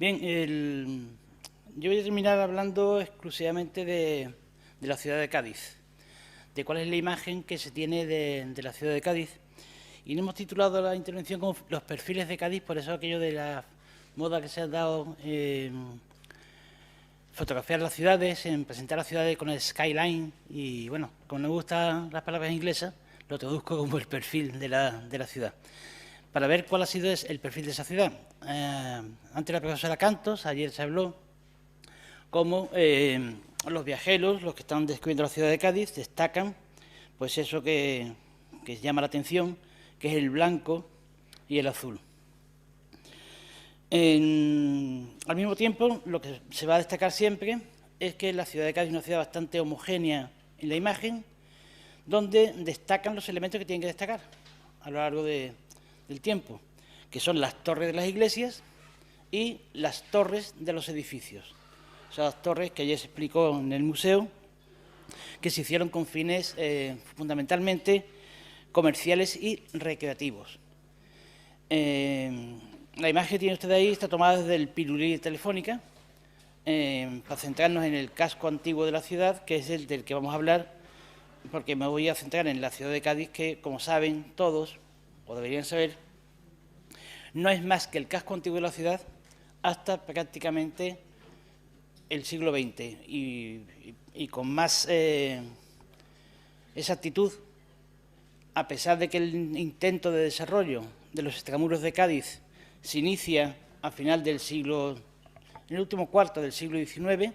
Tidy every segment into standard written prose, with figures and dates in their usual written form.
Bien, yo voy a terminar hablando exclusivamente de la ciudad de Cádiz, de cuál es la imagen que se tiene de la ciudad de Cádiz. Y no hemos titulado la intervención como Los perfiles de Cádiz, por eso aquello de la moda que se ha dado en fotografiar las ciudades, en presentar las ciudades con el skyline. Y bueno, como no me gustan las palabras inglesas, lo traduzco como el perfil de la ciudad, para ver cuál ha sido el perfil de esa ciudad. Antes la profesora Cantos, ayer se habló, cómo los viajeros, los que están descubriendo la ciudad de Cádiz, destacan pues eso que llama la atención, que es el blanco y el azul. Al mismo tiempo, lo que se va a destacar siempre es que la ciudad de Cádiz es una ciudad bastante homogénea en la imagen, donde destacan los elementos que tienen que destacar a lo largo del tiempo, que son las torres de las iglesias y las torres de los edificios. Esas torres que ayer se explicó en el museo, que se hicieron con fines fundamentalmente comerciales y recreativos. La imagen que tiene usted ahí está tomada desde el Pirulí de Telefónica, para centrarnos en el casco antiguo de la ciudad, que es el del que vamos a hablar, porque me voy a centrar en la ciudad de Cádiz, que, como saben todos, o deberían saber, no es más que el casco antiguo de la ciudad hasta prácticamente el siglo XX, y con más exactitud, a pesar de que el intento de desarrollo de los extramuros de Cádiz se inicia a final del siglo, en el último cuarto del siglo XIX,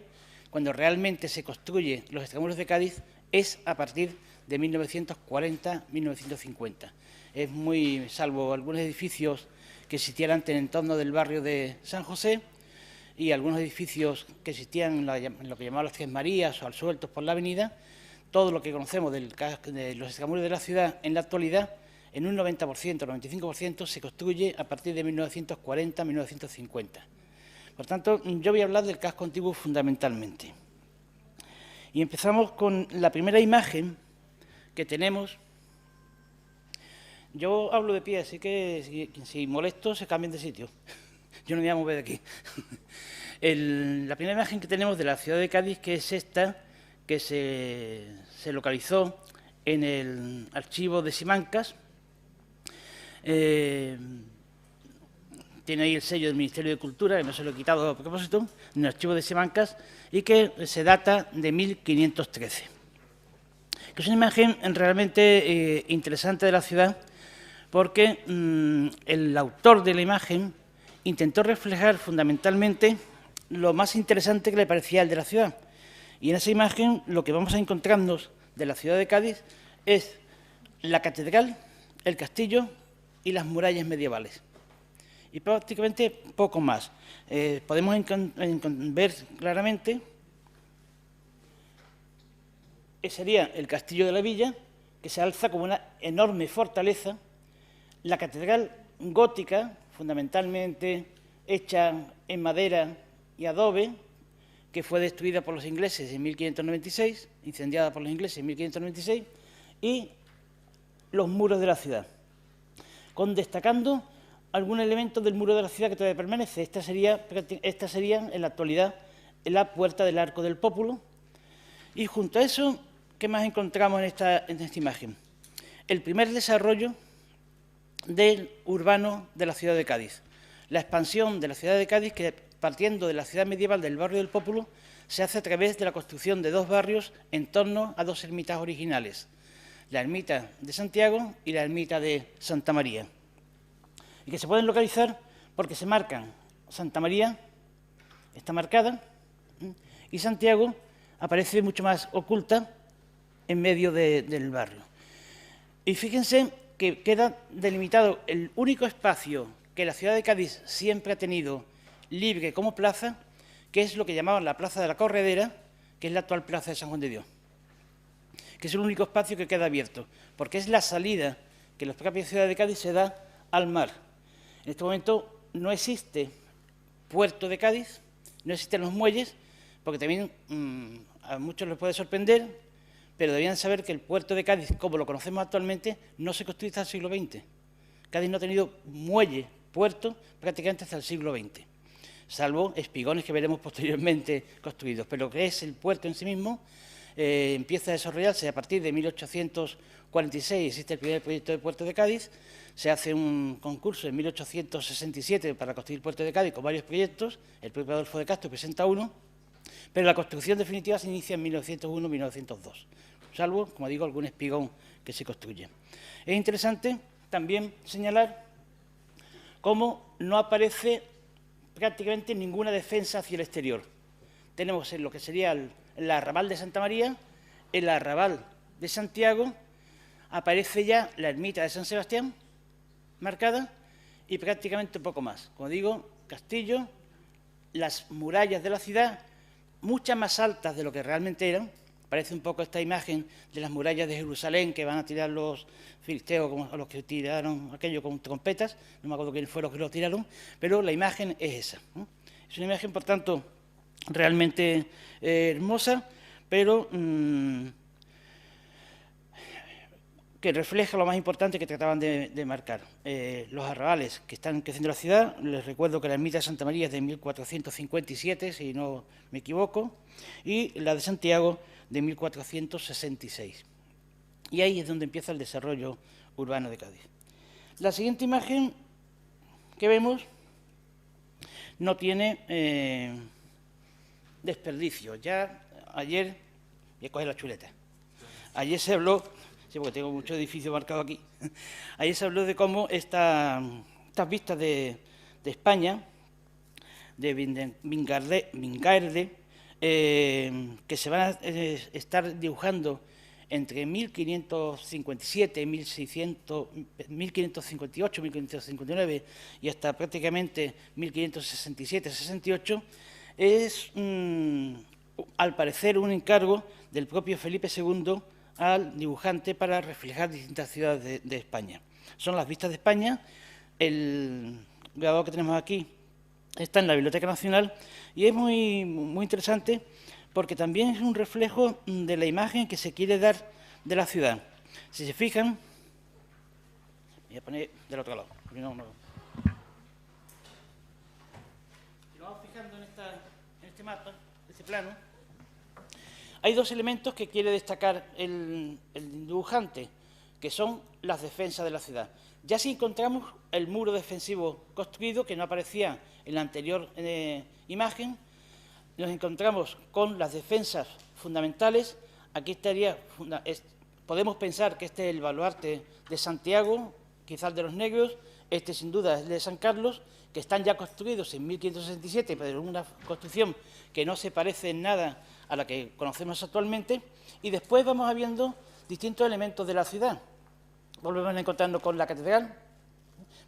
cuando realmente se construye los extramuros de Cádiz es a partir de 1940-1950. Es muy, salvo algunos edificios que existían en el entorno del barrio de San José y algunos edificios que existían en lo que llamaban las Tres Marías o al sueltos por la avenida, todo lo que conocemos de los extramuros de la ciudad en la actualidad, en un 90%, 95% se construye a partir de 1940-1950. Por tanto, yo voy a hablar del casco antiguo fundamentalmente. Y empezamos con la primera imagen que tenemos. Yo hablo de pie, así que si molesto, se cambien de sitio. Yo no me voy a mover de aquí. La primera imagen que tenemos de la ciudad de Cádiz, que es esta, que se localizó en el archivo de Simancas. Tiene ahí el sello del Ministerio de Cultura, que no se lo he quitado a propósito, en el archivo de Simancas, y que se data de 1513. Que es una imagen realmente interesante de la ciudad, porque el autor de la imagen intentó reflejar fundamentalmente lo más interesante que le parecía el de la ciudad. Y en esa imagen lo que vamos a encontrarnos de la ciudad de Cádiz es la catedral, el castillo y las murallas medievales. Y prácticamente poco más. Podemos ver claramente que sería el castillo de la villa, que se alza como una enorme fortaleza, la catedral gótica, fundamentalmente hecha en madera y adobe, que fue destruida por los ingleses en 1596, incendiada por los ingleses en 1596, y los muros de la ciudad, destacando algún elemento del muro de la ciudad que todavía permanece. Esta sería en la actualidad la puerta del Arco del Pópulo. Y junto a eso, ¿qué más encontramos en esta imagen? El primer desarrollo del urbano de la ciudad de Cádiz. La expansión de la ciudad de Cádiz, que partiendo de la ciudad medieval del barrio del Pópulo, se hace a través de la construcción de dos barrios en torno a dos ermitas originales, la ermita de Santiago y la ermita de Santa María, y que se pueden localizar porque se marcan. Santa María está marcada y Santiago aparece mucho más oculta en medio del barrio. Y fíjense que queda delimitado el único espacio que la ciudad de Cádiz siempre ha tenido libre como plaza, que es lo que llamaban la Plaza de la Corredera, que es la actual Plaza de San Juan de Dios, que es el único espacio que queda abierto, porque es la salida que la propia ciudad de Cádiz se da al mar. En este momento no existe puerto de Cádiz, no existen los muelles, porque también a muchos les puede sorprender, pero deberían saber que el puerto de Cádiz, como lo conocemos actualmente, no se construye hasta el siglo XX. Cádiz no ha tenido muelle, puerto, prácticamente hasta el siglo XX. salvo espigones que veremos posteriormente construidos. Pero lo que es el puerto en sí mismo empieza a desarrollarse a partir de 1846, existe el primer proyecto de puerto de Cádiz, se hace un concurso en 1867 para construir el puerto de Cádiz con varios proyectos, el propio Adolfo de Castro presenta uno, pero la construcción definitiva se inicia en 1901-1902, salvo, como digo, algún espigón que se construye. Es interesante también señalar cómo no aparece prácticamente ninguna defensa hacia el exterior. Tenemos en lo que sería el arrabal de Santa María, el arrabal de Santiago, aparece ya la ermita de San Sebastián, marcada, y prácticamente poco más. Como digo, castillo, las murallas de la ciudad, muchas más altas de lo que realmente eran. Parece un poco esta imagen de las murallas de Jerusalén que van a tirar los filisteos, como los que tiraron aquello con trompetas, no me acuerdo quiénes fueron los que lo tiraron, pero la imagen es esa, ¿no? Es una imagen, por tanto, realmente hermosa, pero que refleja lo más importante que trataban de marcar. Los arrabales que están creciendo en la ciudad, les recuerdo que la ermita de Santa María es de 1457, si no me equivoco, y la de Santiago de 1466. Y ahí es donde empieza el desarrollo urbano de Cádiz. La siguiente imagen que vemos no tiene desperdicio. Ya ayer, voy a coger la chuleta, ayer se habló, sí, porque tengo muchos edificios marcados aquí, ayer se habló de cómo estas vistas de España, de Vincaerde, que se van a estar dibujando entre 1557, 1558, 1559 y hasta prácticamente 1567-68, es, al parecer, un encargo del propio Felipe II al dibujante para reflejar distintas ciudades de España. Son las vistas de España. El grabado que tenemos aquí está en la Biblioteca Nacional y es muy interesante porque también es un reflejo de la imagen que se quiere dar de la ciudad. Si se fijan, voy a poner del otro lado. Si nos vamos fijando en este mapa, en este plano, hay dos elementos que quiere destacar el dibujante, que son las defensas de la ciudad. Ya si encontramos el muro defensivo construido, que no aparecía en la anterior imagen, nos encontramos con las defensas fundamentales. Aquí estaría, podemos pensar que este es el baluarte de Santiago, quizás de los Negros, este sin duda es el de San Carlos, que están ya construidos en 1567, pero una construcción que no se parece en nada a la que conocemos actualmente, y después vamos viendo distintos elementos de la ciudad. Volvemos a encontrarnos con la catedral,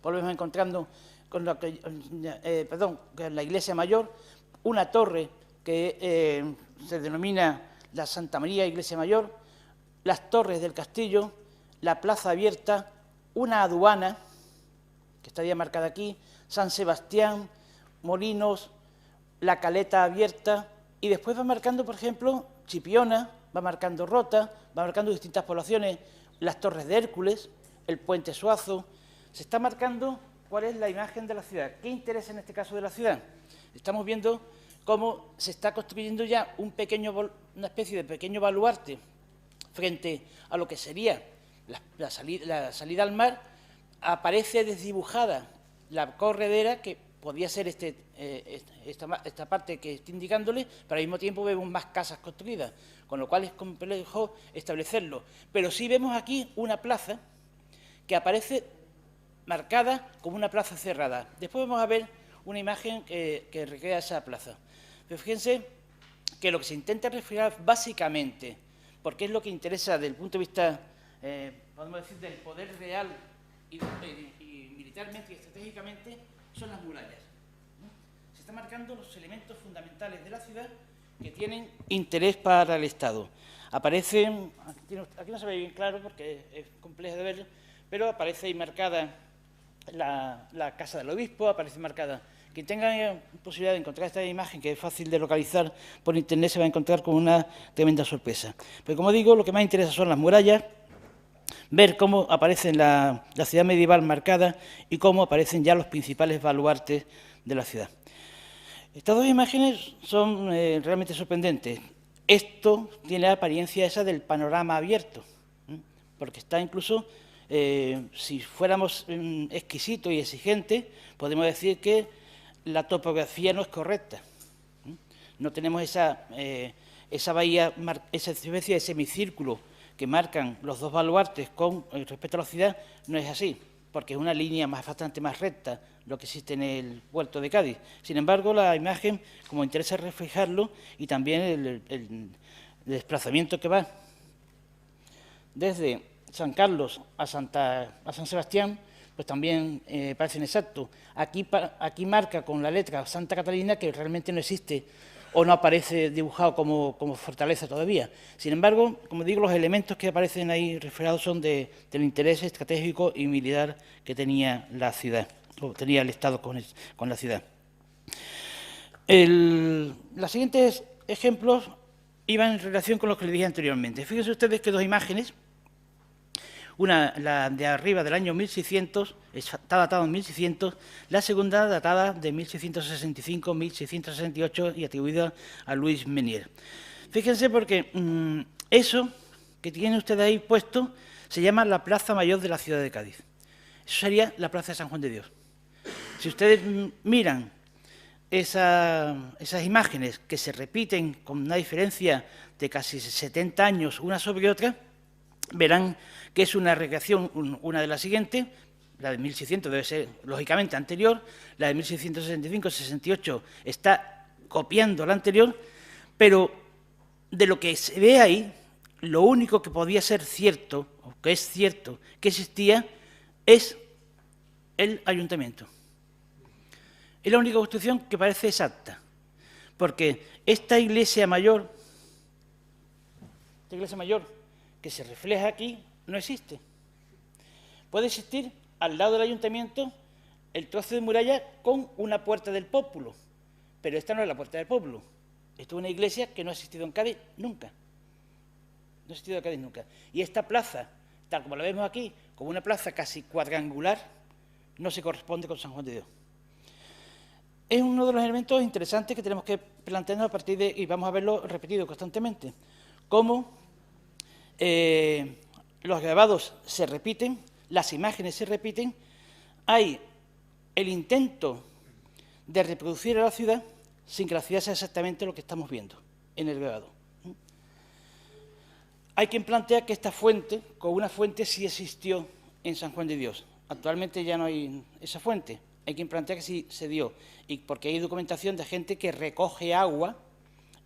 volvemos a encontrarnos con la iglesia mayor, una torre que se denomina la Santa María Iglesia Mayor, las torres del castillo, la plaza abierta, una aduana, que estaría marcada aquí, San Sebastián, molinos, la caleta abierta, y después va marcando, por ejemplo, Chipiona, va marcando Rota, va marcando distintas poblaciones, las torres de Hércules, el puente Suazo. Se está marcando cuál es la imagen de la ciudad. ¿Qué interesa en este caso de la ciudad? Estamos viendo cómo se está construyendo ya una especie de pequeño baluarte frente a lo que sería la salida al mar. Aparece desdibujada la corredera, que podría ser esta parte que estoy indicándole, pero al mismo tiempo vemos más casas construidas, con lo cual es complejo establecerlo. Pero sí vemos aquí una plaza que aparece marcada como una plaza cerrada. Después vamos a ver una imagen que recrea esa plaza. Pero fíjense que lo que se intenta reflejar básicamente, porque es lo que interesa desde el punto de vista, podemos decir, del poder real y militarmente y estratégicamente, son las murallas. Se están marcando los elementos fundamentales de la ciudad que tienen interés para el Estado. Aparecen, aquí no se ve bien claro porque es complejo de verlo, pero aparece ahí marcada la casa del obispo, aparece marcada. Quien tenga posibilidad de encontrar esta imagen, que es fácil de localizar por internet, se va a encontrar con una tremenda sorpresa. Pero como digo, lo que más interesa son las murallas, ver cómo aparece la ciudad medieval marcada y cómo aparecen ya los principales baluartes de la ciudad. Estas dos imágenes son realmente sorprendentes. Esto tiene la apariencia esa del panorama abierto, porque está incluso, si fuéramos exquisitos y exigentes, podemos decir que la topografía no es correcta. No tenemos esa bahía, esa especie de semicírculo que marcan los dos baluartes con respecto a la ciudad, no es así, porque es una línea bastante más recta lo que existe en el puerto de Cádiz. Sin embargo, la imagen, como interesa reflejarlo, y también el desplazamiento que va desde San Carlos a San Sebastián, pues también parecen exactos. Aquí marca con la letra Santa Catalina, que realmente no existe o no aparece dibujado como fortaleza todavía. Sin embargo, como digo, los elementos que aparecen ahí reflejados son del interés estratégico y militar que tenía la ciudad, o tenía el Estado con la ciudad. Los siguientes ejemplos iban en relación con lo que les dije anteriormente. Fíjense ustedes que dos imágenes, una, la de arriba del año 1600, está datada en 1600, la segunda datada de 1665, 1668 y atribuida a Luis Menier. Fíjense porque eso que tiene usted ahí puesto se llama la Plaza Mayor de la ciudad de Cádiz. Eso sería la Plaza de San Juan de Dios. Si ustedes miran esas imágenes que se repiten con una diferencia de casi 70 años una sobre otra, verán que es una recreación, una de las siguientes, la de 1600 debe ser lógicamente anterior, la de 1665-68 está copiando la anterior, pero de lo que se ve ahí, lo único que podía ser cierto, o que es cierto, que existía, es el ayuntamiento. Es la única construcción que parece exacta, porque esta iglesia mayor que se refleja aquí, no existe. Puede existir al lado del ayuntamiento el trozo de muralla con una puerta del Pópulo, pero esta no es la puerta del Pópulo. Esto es una iglesia que no ha existido en Cádiz nunca. No ha existido en Cádiz nunca. Y esta plaza, tal como la vemos aquí, como una plaza casi cuadrangular, no se corresponde con San Juan de Dios. Es uno de los elementos interesantes que tenemos que plantearnos a partir de, y vamos a verlo repetido constantemente, cómo los grabados se repiten, las imágenes se repiten, hay el intento de reproducir a la ciudad sin que la ciudad sea exactamente lo que estamos viendo en el grabado. Hay quien plantea que esta fuente, con una fuente, sí existió en San Juan de Dios. Actualmente ya no hay esa fuente. Hay quien plantea que sí se dio, y porque hay documentación de gente que recoge agua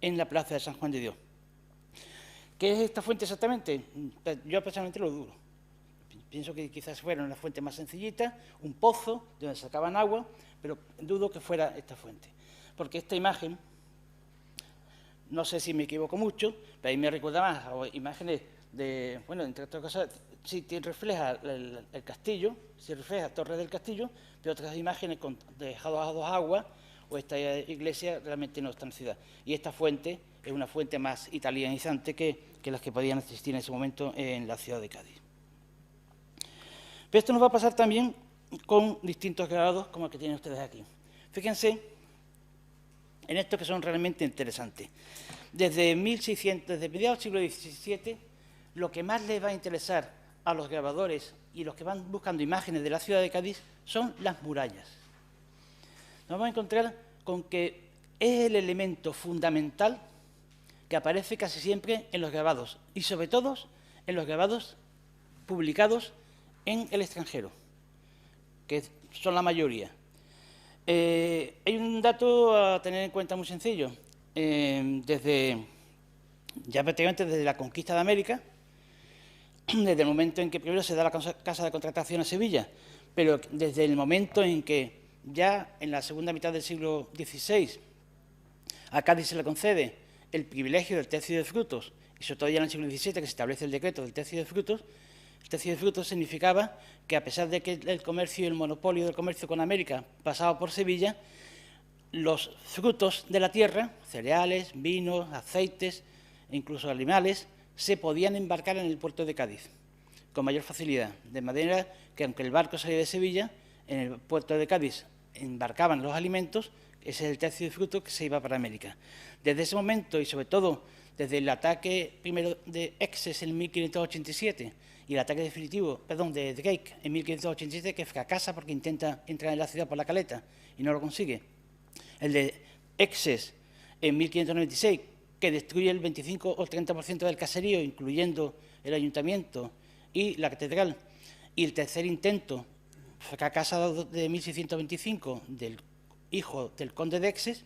en la plaza de San Juan de Dios. ¿Qué es esta fuente exactamente? Yo personalmente lo dudo. Pienso que quizás fuera una fuente más sencillita, un pozo donde sacaban agua, pero dudo que fuera esta fuente. Porque esta imagen, no sé si me equivoco mucho, pero ahí me recuerda más a imágenes de, bueno, entre otras cosas, sí refleja el castillo, sí refleja Torre del Castillo, pero otras imágenes dejadas a dos aguas, o esta iglesia realmente no está en la ciudad. Y esta fuente es una fuente más italianizante que las que podían existir en ese momento en la ciudad de Cádiz. Pero esto nos va a pasar también con distintos grabados como el que tienen ustedes aquí. Fíjense en estos que son realmente interesantes. Desde mediados del siglo XVII, lo que más les va a interesar a los grabadores y los que van buscando imágenes de la ciudad de Cádiz son las murallas. Nos vamos a encontrar con que es el elemento fundamental que aparece casi siempre en los grabados, y sobre todo en los grabados publicados en el extranjero, que son la mayoría. Hay un dato a tener en cuenta muy sencillo. Prácticamente desde la conquista de América, desde el momento en que primero se da la casa de contratación a Sevilla, pero desde el momento en que ya en la segunda mitad del siglo XVI a Cádiz se le concede el privilegio del tercio de frutos, y sobre todo ya en el siglo XVII que se establece el decreto del tercio de frutos. El tercio de frutos significaba que, a pesar de que el comercio y el monopolio del comercio con América pasaba por Sevilla, los frutos de la tierra, cereales, vinos, aceites e incluso animales, se podían embarcar en el puerto de Cádiz con mayor facilidad, de manera que, aunque el barco salía de Sevilla, en el puerto de Cádiz embarcaban los alimentos Ese es el tercio de fruto que se iba para América. Desde ese momento, y sobre todo desde el ataque primero de Essex en 1587 y el ataque definitivo, perdón, de Drake en 1587, que fracasa porque intenta entrar en la ciudad por la caleta y no lo consigue. El de Essex en 1596, que destruye el 25 o 30% del caserío, incluyendo el ayuntamiento y la catedral. Y el tercer intento, fracasado de 1625, del hijo del conde de Essex,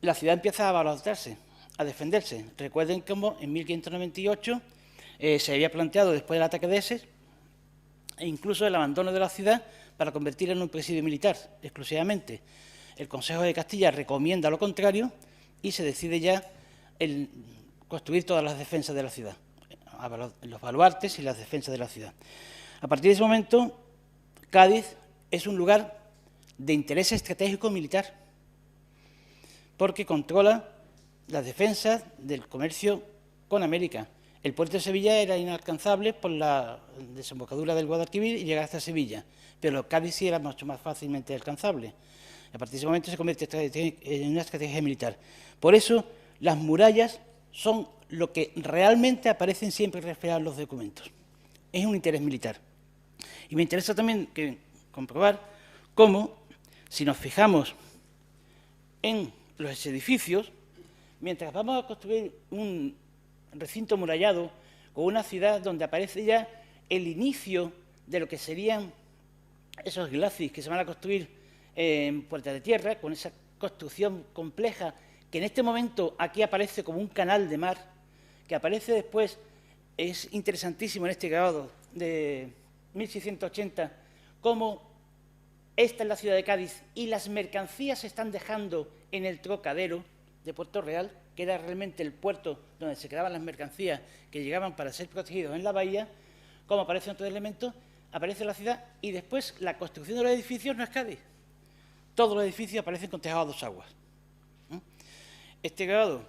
la ciudad empieza a abalanzarse, a defenderse. Recuerden cómo en 1598 se había planteado, después del ataque de Essex, e incluso el abandono de la ciudad para convertirla en un presidio militar exclusivamente. El Consejo de Castilla recomienda lo contrario y se decide ya el construir todas las defensas de la ciudad, los baluartes y las defensas de la ciudad. A partir de ese momento, Cádiz es un lugar de interés estratégico militar, porque controla las defensas del comercio con América. El puerto de Sevilla era inalcanzable por la desembocadura del Guadalquivir y llegar hasta Sevilla, pero Cádiz sí era mucho más fácilmente alcanzable. A partir de ese momento se convierte en una estrategia militar. Por eso, las murallas son lo que realmente aparecen siempre reflejados en los documentos. Es un interés militar. Y me interesa también comprobar cómo, si nos fijamos en los edificios, mientras vamos a construir un recinto amurallado o una ciudad donde aparece ya el inicio de lo que serían esos glacis que se van a construir en Puerta de Tierra, con esa construcción compleja que en este momento aquí aparece como un canal de mar, que aparece después, es interesantísimo en este grabado de 1680, cómo esta es la ciudad de Cádiz y las mercancías se están dejando en el Trocadero de Puerto Real, que era realmente el puerto donde se quedaban las mercancías que llegaban para ser protegidos en la bahía. Como aparecen otros elementos, aparece la ciudad y después la construcción de los edificios no es Cádiz. Todos los edificios aparecen con tejado a dos aguas. Este grabado,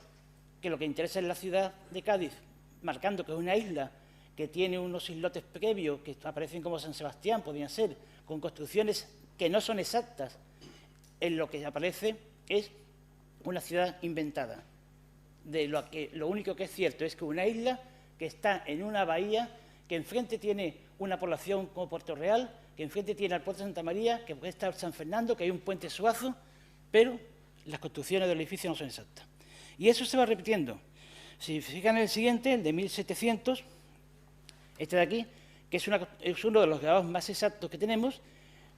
que lo que interesa es la ciudad de Cádiz, marcando que es una isla que tiene unos islotes previos que aparecen como San Sebastián, podrían ser, con construcciones que no son exactas, en lo que aparece es una ciudad inventada. Lo único que es cierto es que una isla que está en una bahía, que enfrente tiene una población como Puerto Real, que enfrente tiene al puerto de Santa María, que puede estar San Fernando, que hay un puente Suazo, pero las construcciones del edificio no son exactas. Y eso se va repitiendo. Si fijan en el siguiente, el de 1700, este de aquí, que es uno de los grabados más exactos que tenemos,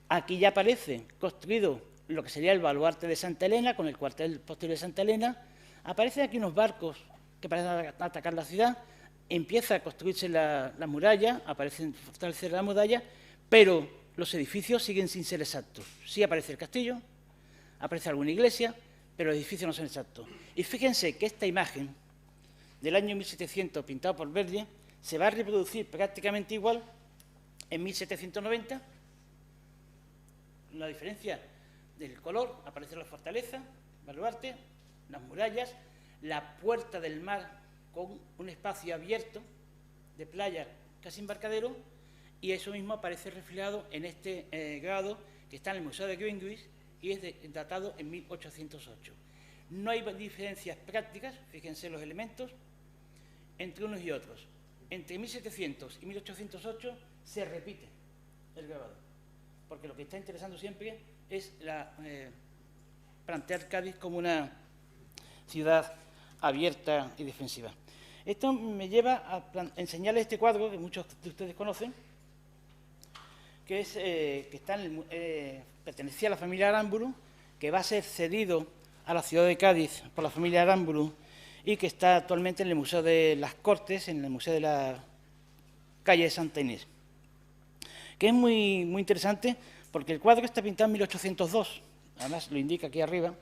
aquí ya aparece construido lo que sería el baluarte de Santa Elena, con el cuartel posterior de Santa Elena. Aparecen aquí unos barcos que parecen atacar la ciudad, empieza a construirse la muralla, aparecen fortalecer la muralla, pero los edificios siguen sin ser exactos. Sí aparece el castillo, aparece alguna iglesia, pero los edificios no son exactos. Y fíjense que esta imagen del año 1700, pintado por Verdier, se va a reproducir prácticamente igual en 1790. La diferencia del color, aparece la fortaleza, baluarte, las murallas, la puerta del mar con un espacio abierto de playa casi embarcadero, y eso mismo aparece reflejado en este grado que está en el Museo de Greenwich y es datado en 1808. No hay diferencias prácticas, fíjense los elementos, entre unos y otros. Entre 1700 y 1808 se repite el grabado, porque lo que está interesando siempre es plantear Cádiz como una ciudad abierta y defensiva. Esto me lleva a enseñarles este cuadro que muchos de ustedes conocen, que es pertenecía a la familia Aramburu, que va a ser cedido a la ciudad de Cádiz por la familia Aramburu y que está actualmente en el Museo de las Cortes, en el Museo de la calle de Santa Inés, que es muy, muy interesante porque el cuadro está pintado en 1802, además lo indica aquí arriba,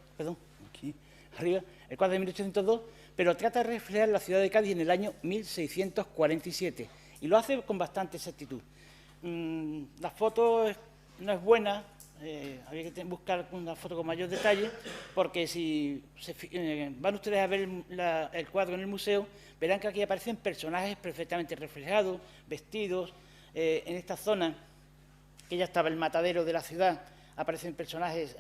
aquí arriba, el cuadro de 1802, pero trata de reflejar la ciudad de Cádiz en el año 1647 y lo hace con bastante exactitud. La foto no es buena, había que buscar una foto con mayor detalle, porque si van ustedes a ver el cuadro en el museo, verán que aquí aparecen personajes perfectamente reflejados, vestidos. En esta zona, que ya estaba el matadero de la ciudad, aparecen personajes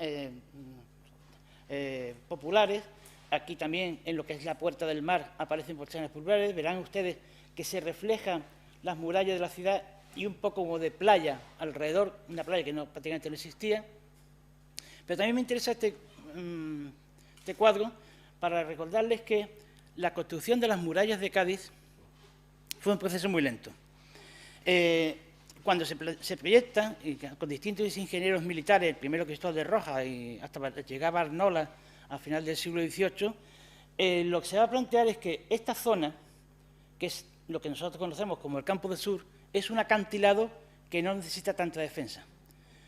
populares. Aquí también, en lo que es la Puerta del Mar, aparecen personajes populares. Verán ustedes que se reflejan las murallas de la ciudad y un poco como de playa alrededor, una playa que prácticamente no existía. Pero también me interesa este cuadro para recordarles que la construcción de las murallas de Cádiz fue un proceso muy lento. Cuando se proyecta, y con distintos ingenieros militares, el primero Cristóbal de Rojas y hasta llegaba Arnola a final del siglo XVIII, lo que se va a plantear es que esta zona, que es lo que nosotros conocemos como el Campo del Sur, es un acantilado que no necesita tanta defensa,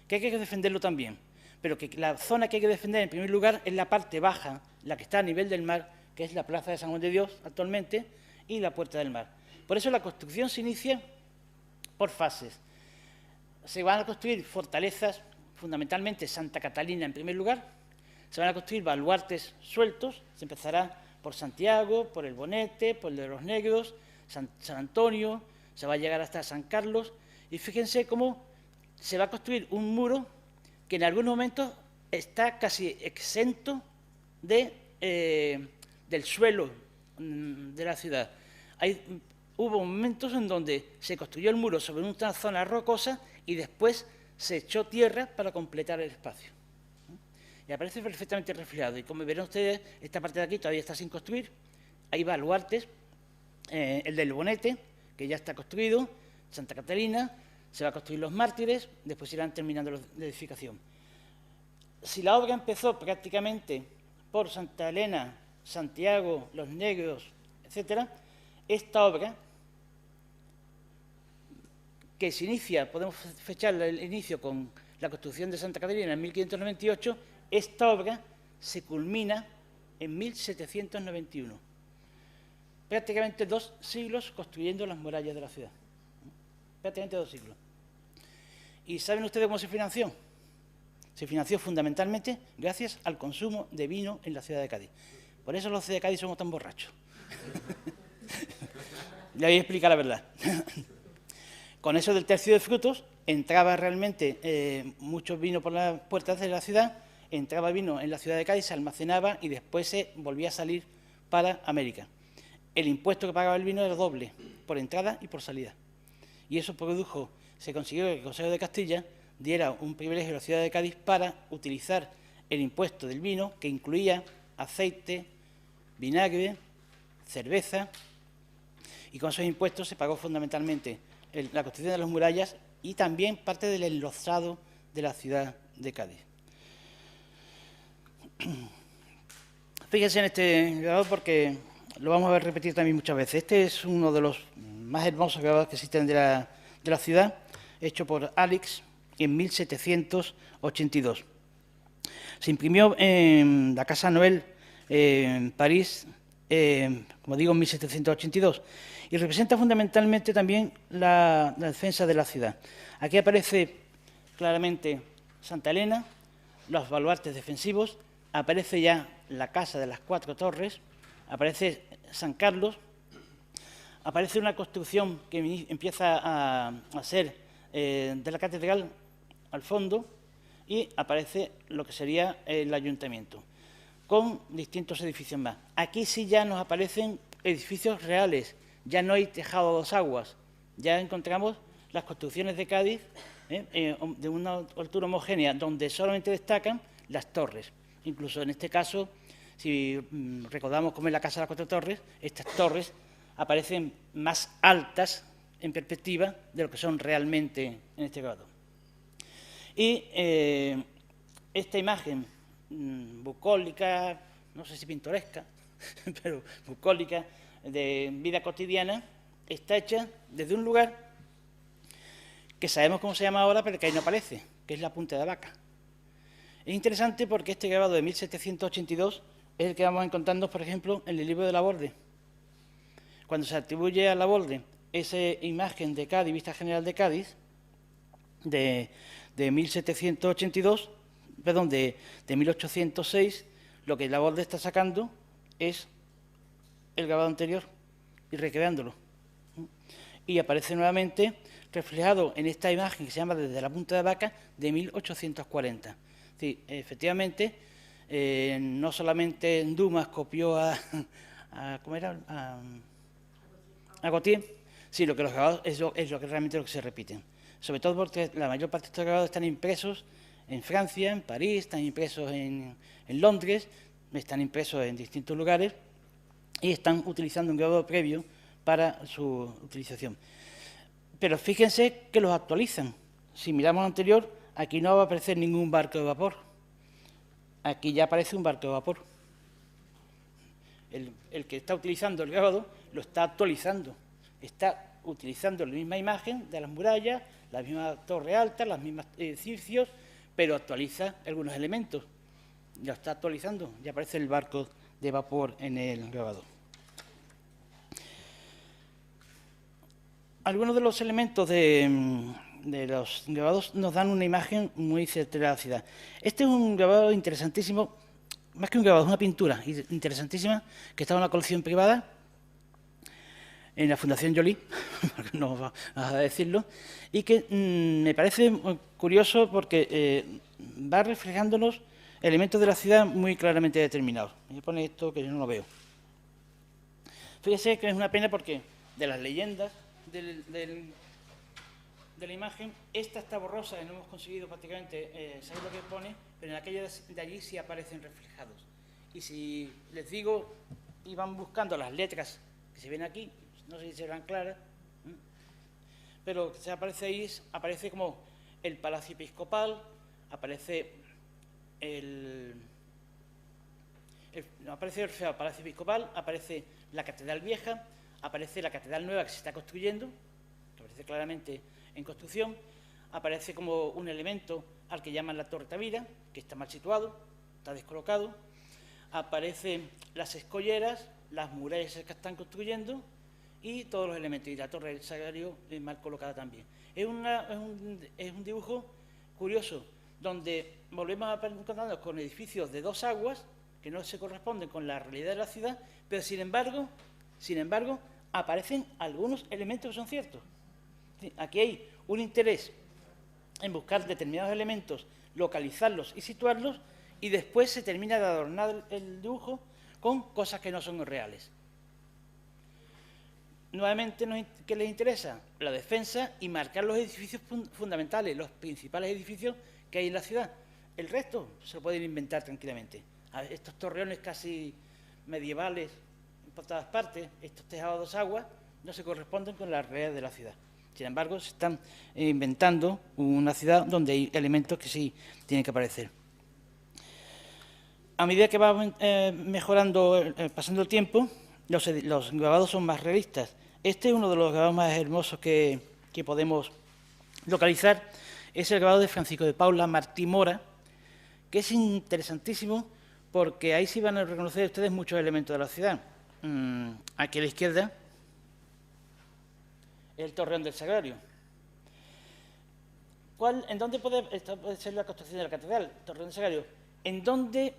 que hay que defenderlo también, pero que la zona que hay que defender en primer lugar es la parte baja, la que está a nivel del mar, que es la Plaza de San Juan de Dios actualmente, y la Puerta del Mar. Por eso la construcción se inicia por fases. Se van a construir fortalezas, fundamentalmente Santa Catalina en primer lugar, se van a construir baluartes sueltos, se empezará por Santiago, por el Bonete, por el de los Negros, San Antonio, se va a llegar hasta San Carlos, y fíjense cómo se va a construir un muro que en algunos momentos está casi exento del suelo de la ciudad. Hubo momentos en donde se construyó el muro sobre una zona rocosa y después se echó tierra para completar el espacio. Y aparece perfectamente reflejado. Y como verán ustedes, esta parte de aquí todavía está sin construir. Hay baluartes, el del Bonete, que ya está construido, Santa Catalina, se va a construir los Mártires, después irán terminando la edificación. Si la obra empezó prácticamente por Santa Elena, Santiago, Los Negros, etc., esta obra, que se inicia, podemos fechar el inicio con la construcción de Santa Catalina en 1598, esta obra se culmina en 1791. Prácticamente 2 siglos construyendo las murallas de la ciudad. Prácticamente 2 siglos. ¿Y saben ustedes cómo se financió? Se financió fundamentalmente gracias al consumo de vino en la ciudad de Cádiz. Por eso los de Cádiz somos tan borrachos. Le voy a explicar la verdad. Con eso del tercio de frutos, entraba realmente mucho vino por las puertas de la ciudad, entraba vino en la ciudad de Cádiz, se almacenaba y después se volvía a salir para América. El impuesto que pagaba el vino era doble, por entrada y por salida. Y eso produjo, se consiguió que el Consejo de Castilla diera un privilegio a la ciudad de Cádiz para utilizar el impuesto del vino, que incluía aceite, vinagre, cerveza, y con esos impuestos se pagó fundamentalmente la construcción de las murallas y también parte del enlozado de la ciudad de Cádiz. Fíjense en este grabado porque lo vamos a ver repetir también muchas veces. Este es uno de los más hermosos grabados que existen de la ciudad, hecho por Alix en 1782. Se imprimió en la Casa Noel en París, como digo, en 1782, y representa fundamentalmente también la defensa de la ciudad. Aquí aparece claramente Santa Elena, los baluartes defensivos, aparece ya la Casa de las 4 Torres, aparece San Carlos, aparece una construcción que empieza a ser de la catedral al fondo y aparece lo que sería el ayuntamiento, con distintos edificios más. Aquí sí ya nos aparecen edificios reales, ya no hay tejado a 2 aguas, ya encontramos las construcciones de Cádiz de una altura homogénea, donde solamente destacan las torres. Incluso en este caso, si recordamos cómo es la Casa de las 4 Torres, estas torres aparecen más altas en perspectiva de lo que son realmente en este grado. Y esta imagen bucólica, no sé si pintoresca, pero bucólica, de vida cotidiana, está hecha desde un lugar que sabemos cómo se llama ahora, pero que ahí no aparece, que es la Punta de Vaca. Es interesante porque este grabado de 1782 es el que vamos encontrando, por ejemplo, en el libro de Laborde. Cuando se atribuye a Laborde esa imagen de Cádiz, vista general de Cádiz, de 1782, perdón, de 1806, lo que Laborde está sacando es el grabado anterior y recreándolo. Y aparece nuevamente reflejado en esta imagen que se llama Desde la punta de vaca, de 1840. Sí, efectivamente, no solamente Dumas copió ¿cómo era? A Gautier, sí, lo que los grabados es lo que realmente lo que se repiten. Sobre todo porque la mayor parte de estos grabados están impresos en Francia, en París, están impresos en Londres, están impresos en distintos lugares y están utilizando un grabado previo para su utilización. Pero fíjense que los actualizan. Si miramos lo anterior, aquí no va a aparecer ningún barco de vapor. Aquí ya aparece un barco de vapor. El que está utilizando el grabado lo está actualizando. Está utilizando la misma imagen de las murallas, la misma torre alta, las mismas edificios, pero actualiza algunos elementos. Ya está actualizando, ya aparece el barco de vapor en el grabado. Algunos de los elementos de los grabados nos dan una imagen muy certera de la ciudad. Este es un grabado interesantísimo, más que un grabado, es una pintura interesantísima que está en una colección privada en la Fundación Joly, no vas a decirlo, y que me parece curioso porque va reflejándonos elementos de la ciudad muy claramente determinados. Me pone esto que yo no lo veo. Fíjese que es una pena porque de las leyendas de la imagen, esta está borrosa y no hemos conseguido prácticamente saber lo que pone, pero en aquella de allí sí aparecen reflejados. Y si les digo, y van buscando las letras que se ven aquí, no sé si serán claras, pero se aparece ahí, aparece como el Palacio Episcopal, aparece aparece el Palacio Episcopal, aparece la Catedral Vieja, aparece la Catedral Nueva que se está construyendo, que aparece claramente en construcción, aparece como un elemento al que llaman la Torre Tavira, que está mal situado, está descolocado, aparecen las escolleras, las murallas que están construyendo y todos los elementos, y la Torre del Sagrario mal colocada también. Es un dibujo curioso, donde volvemos a encontrarnos con edificios de dos aguas, que no se corresponden con la realidad de la ciudad, pero sin embargo, aparecen algunos elementos que son ciertos. Aquí hay un interés en buscar determinados elementos, localizarlos y situarlos, y después se termina de adornar el dibujo con cosas que no son reales. Nuevamente, ¿qué les interesa? La defensa y marcar los edificios fundamentales, los principales edificios que hay en la ciudad. El resto se lo pueden inventar tranquilamente. Estos torreones casi medievales por todas partes, estos tejados a dos aguas, no se corresponden con la realidad de la ciudad. Sin embargo, se están inventando una ciudad donde hay elementos que sí tienen que aparecer. A medida que va mejorando, pasando el tiempo, los grabados son más realistas. Este es uno de los grabados más hermosos que podemos localizar. Es el grabado de Francisco de Paula Martí Mora, que es interesantísimo porque ahí sí van a reconocer ustedes muchos elementos de la ciudad. Aquí a la izquierda, el Torreón del Sagrario. ¿En dónde puede ser la construcción de la catedral? Torreón del Sagrario. ¿En dónde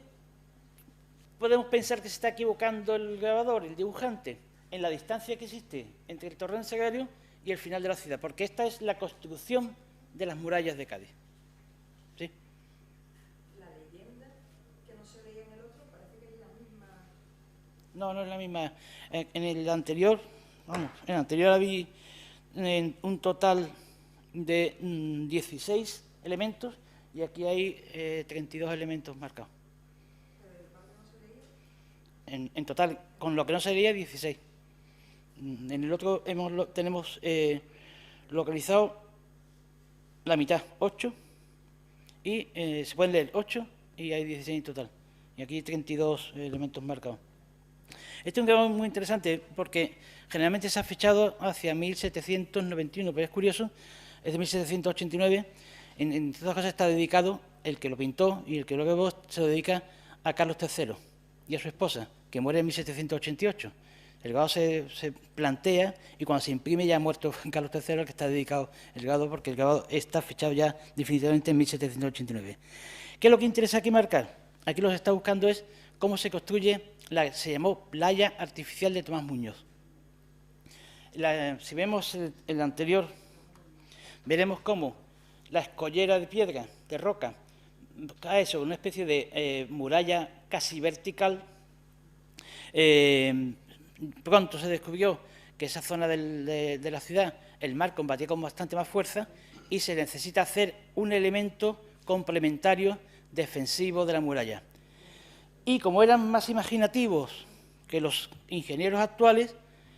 podemos pensar que se está equivocando el grabador, el dibujante? En la distancia que existe entre el Torreón del Sagrario y el final de la ciudad, porque esta es la construcción de las murallas de Cádiz. ¿Sí? La leyenda que no se veía en el otro parece que es la misma. No, no es la misma. En el anterior había un total de 16 elementos y aquí hay 32 elementos marcados. ¿Pero el parte no se veía? En total, con lo que no se veía, 16. En el otro tenemos localizado la mitad, 8, y se pueden leer 8 y hay 16 en total. Y aquí hay 32 elementos marcados. Este es un grabado muy interesante porque generalmente se ha fechado hacia 1791, pero es curioso, es de 1789. En todas cosas está dedicado, el que lo pintó y el que lo grabó se lo dedica a Carlos III y a su esposa, que muere en 1788. El grabado se plantea y cuando se imprime ya ha muerto Carlos III, al que está dedicado el grabado, porque el grabado está fechado ya definitivamente en 1789. ¿Qué es lo que interesa aquí marcar? Aquí lo que se está buscando es cómo se construye la que se llamó Playa Artificial de Tomás Muñoz. Si vemos el anterior veremos cómo la escollera de piedra, de roca, cae sobre una especie de muralla casi vertical. Pronto se descubrió que esa zona de la ciudad, el mar combatía con bastante más fuerza y se necesita hacer un elemento complementario defensivo de la muralla. Y como eran más imaginativos que los ingenieros actuales,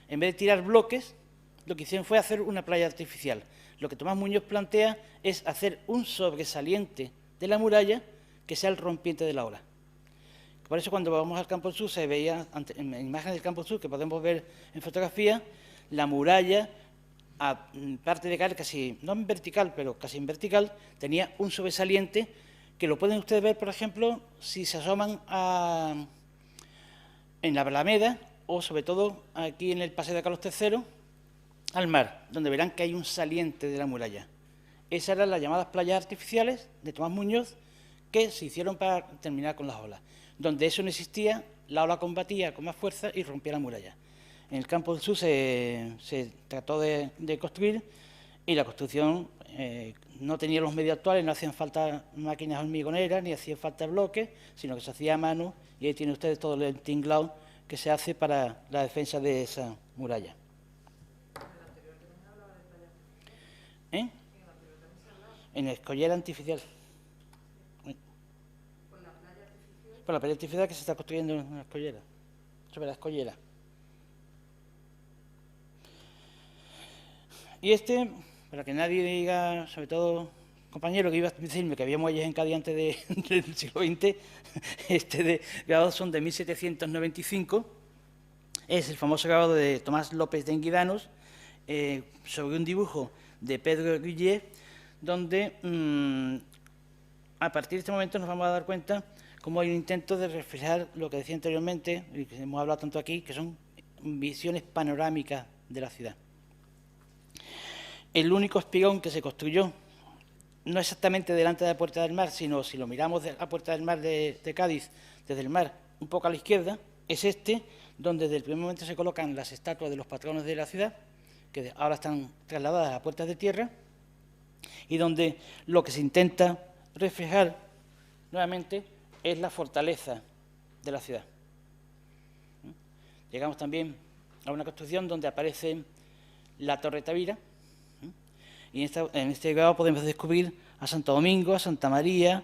en vez de tirar bloques, lo que hicieron fue hacer una playa artificial. Lo que Tomás Muñoz plantea es hacer un sobresaliente de la muralla que sea el rompiente de la ola. Por eso cuando vamos al Campo Sur se veía, en imágenes del Campo Sur que podemos ver en fotografía, la muralla, aparte de caer casi, no en vertical, pero casi en vertical, tenía un sobresaliente que lo pueden ustedes ver, por ejemplo, si se asoman en la Alameda o sobre todo aquí en el Paseo de Carlos III, al mar, donde verán que hay un saliente de la muralla. Esas eran las llamadas playas artificiales de Tomás Muñoz que se hicieron para terminar con las olas. Donde eso no existía, la ola combatía con más fuerza y rompía la muralla. En el Campo del Sur se trató de construir y la construcción no tenía los medios actuales, no hacían falta máquinas hormigoneras ni hacían falta bloques, sino que se hacía a mano y ahí tienen ustedes todo el tinglado que se hace para la defensa de esa muralla. ¿Eh? En la escollera artificial. Por la playa artificial que se está construyendo en la escollera, sobre la escollera. Y para que nadie diga, sobre todo compañero que iba a decirme que había muelles en Cádiz antes del siglo XX, grabados son de 1795, es el famoso grabado de Tomás López de Enguidanos, sobre un dibujo de Pedro Guillet, donde a partir de este momento nos vamos a dar cuenta cómo hay un intento de reflejar lo que decía anteriormente, y que hemos hablado tanto aquí, que son visiones panorámicas de la ciudad. El único espigón que se construyó, no exactamente delante de la Puerta del Mar, sino si lo miramos de la Puerta del Mar de Cádiz, desde el mar un poco a la izquierda, es donde desde el primer momento se colocan las estatuas de los patronos de la ciudad, que ahora están trasladadas a puertas de tierra, y donde lo que se intenta reflejar nuevamente es la fortaleza de la ciudad. Llegamos también a una construcción donde aparece la Torre Tavira, y en este grado podemos descubrir a Santo Domingo, a Santa María,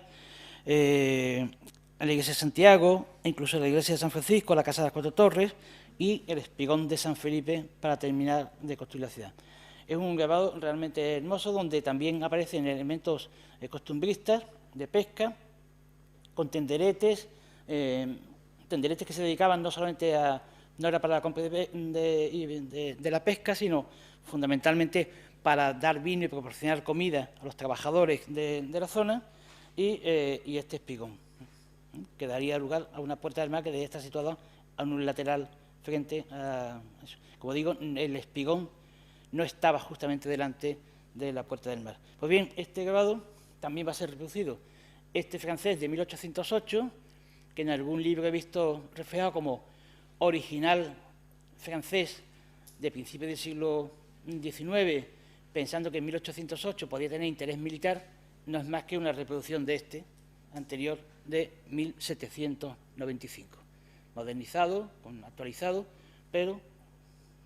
a la iglesia de Santiago, incluso la iglesia de San Francisco, la Casa de las Cuatro Torres y el espigón de San Felipe para terminar de construir la ciudad. Es un grabado realmente hermoso donde también aparecen elementos costumbristas de pesca, con tenderetes que se dedicaban no solamente no era para la compra de la pesca, sino fundamentalmente para dar vino y proporcionar comida a los trabajadores de la zona, y este espigón, que daría lugar a una puerta del mar que debe estar situada a un lateral frente a eso. Como digo, el espigón no estaba justamente delante de la Puerta del Mar. Pues bien, este grabado también va a ser reproducido. Este francés de 1808, que en algún libro he visto reflejado como original francés de principios del siglo XIX, pensando que en 1808 podía tener interés militar, no es más que una reproducción de este anterior de 1795. Modernizado, actualizado, pero,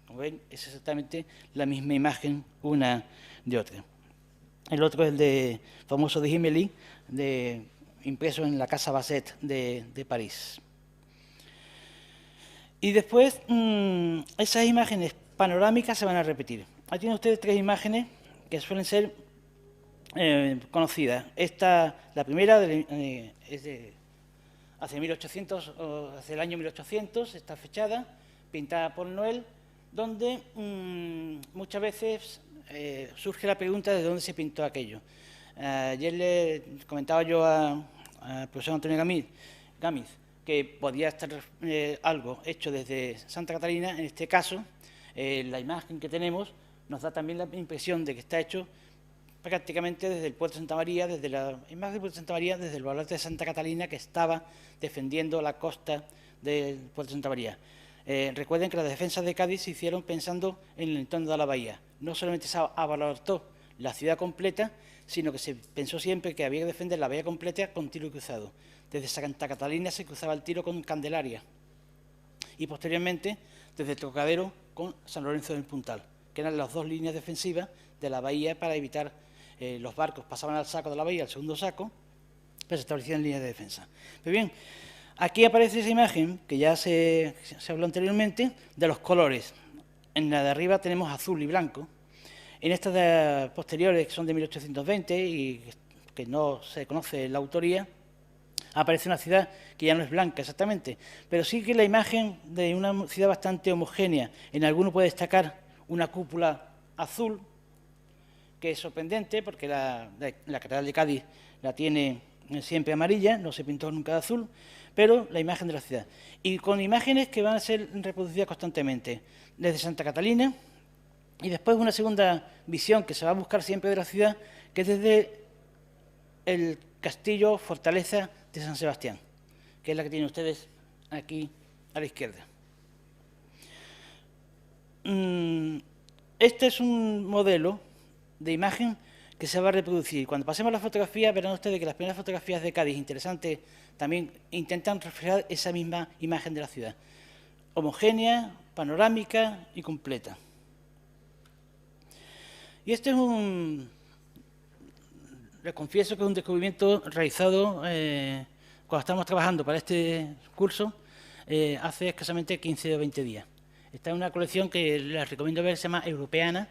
como ven, es exactamente la misma imagen una de otra. El otro es el famoso de Gimeli, impreso en la Casa Basset de París. Y después, esas imágenes panorámicas se van a repetir. Aquí tienen ustedes tres imágenes que suelen ser conocidas. La primera es hacia el año 1800, está fechada, pintada por Noel, donde muchas veces surge la pregunta de dónde se pintó aquello. Ayer le comentaba yo al profesor Antonio Gámez que podía estar algo hecho desde Santa Catalina. En este caso, la imagen que tenemos nos da también la impresión de que está hecho prácticamente desde el puerto de Santa María, desde el baluarte de Santa Catalina, que estaba defendiendo la costa del puerto de Santa María. Recuerden que las defensas de Cádiz se hicieron pensando en el entorno de la bahía. No solamente se abalartó la ciudad completa, sino que se pensó siempre que había que defender la bahía completa con tiro cruzado. Desde Santa Catalina se cruzaba el tiro con Candelaria y posteriormente desde Trocadero con San Lorenzo del Puntal, que eran las dos líneas defensivas de la bahía para evitar los barcos pasaban al saco de la bahía, al segundo saco, pero se establecían líneas de defensa. Pero bien, aquí aparece esa imagen, que ya se habló anteriormente, de los colores. En la de arriba tenemos azul y blanco. En estas de posteriores, que son de 1820 y que no se conoce la autoría, aparece una ciudad que ya no es blanca exactamente, pero sí que la imagen de una ciudad bastante homogénea. En alguno puede destacar una cúpula azul, que es sorprendente porque la Catedral de Cádiz la tiene siempre amarilla, no se pintó nunca de azul, pero la imagen de la ciudad. Y con imágenes que van a ser reproducidas constantemente, desde Santa Catalina, y después una segunda visión que se va a buscar siempre de la ciudad, que es desde el castillo fortaleza de San Sebastián, que es la que tienen ustedes aquí a la izquierda. Este es un modelo de imagen que se va a reproducir. Cuando pasemos a la fotografía, verán ustedes que las primeras fotografías de Cádiz, interesantes, también intentan reflejar esa misma imagen de la ciudad. Homogénea, panorámica y completa. Y este es les confieso que es un descubrimiento realizado cuando estamos trabajando para este curso hace escasamente 15 o 20 días. Esta es una colección que les recomiendo ver, se llama Europeana.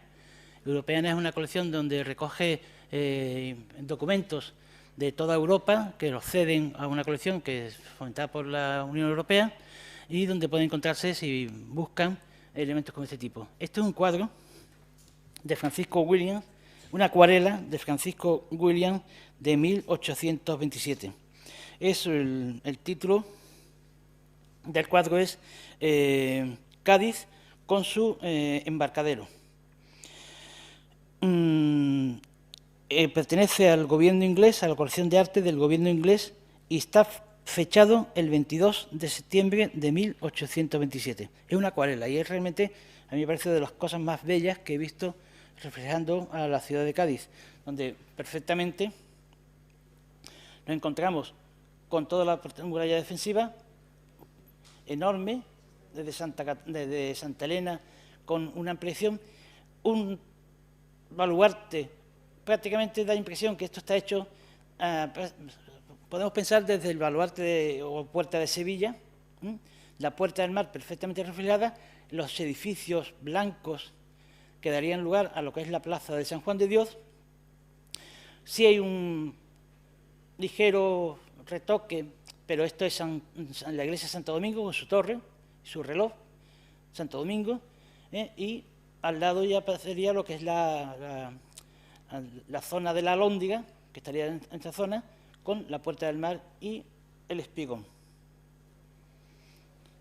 Europeana es una colección donde recoge documentos de toda Europa que los ceden a una colección que es fomentada por la Unión Europea y donde pueden encontrarse si buscan elementos como este tipo. Este es un cuadro de Francisco Williams, una acuarela de Francisco Williams de 1827. El título del cuadro es Cádiz con su embarcadero. Pertenece al gobierno inglés, a la colección de arte del gobierno inglés y está fechado el 22 de septiembre de 1827. Es una acuarela y es realmente, a mí me parece de las cosas más bellas que he visto reflejando a la ciudad de Cádiz, donde perfectamente nos encontramos con toda la muralla defensiva enorme, desde Santa Elena, con una ampliación, un baluarte, prácticamente da la impresión que esto está hecho, podemos pensar desde el baluarte o puerta de Sevilla, la puerta del mar perfectamente reflejada, los edificios blancos que darían lugar a lo que es la plaza de San Juan de Dios. Sí hay un ligero retoque, pero esto es la iglesia de Santo Domingo con su torre, su reloj, Santo Domingo, y al lado ya sería lo que es la zona de la Alhóndiga, que estaría en esta zona, con la puerta del mar y el espigón.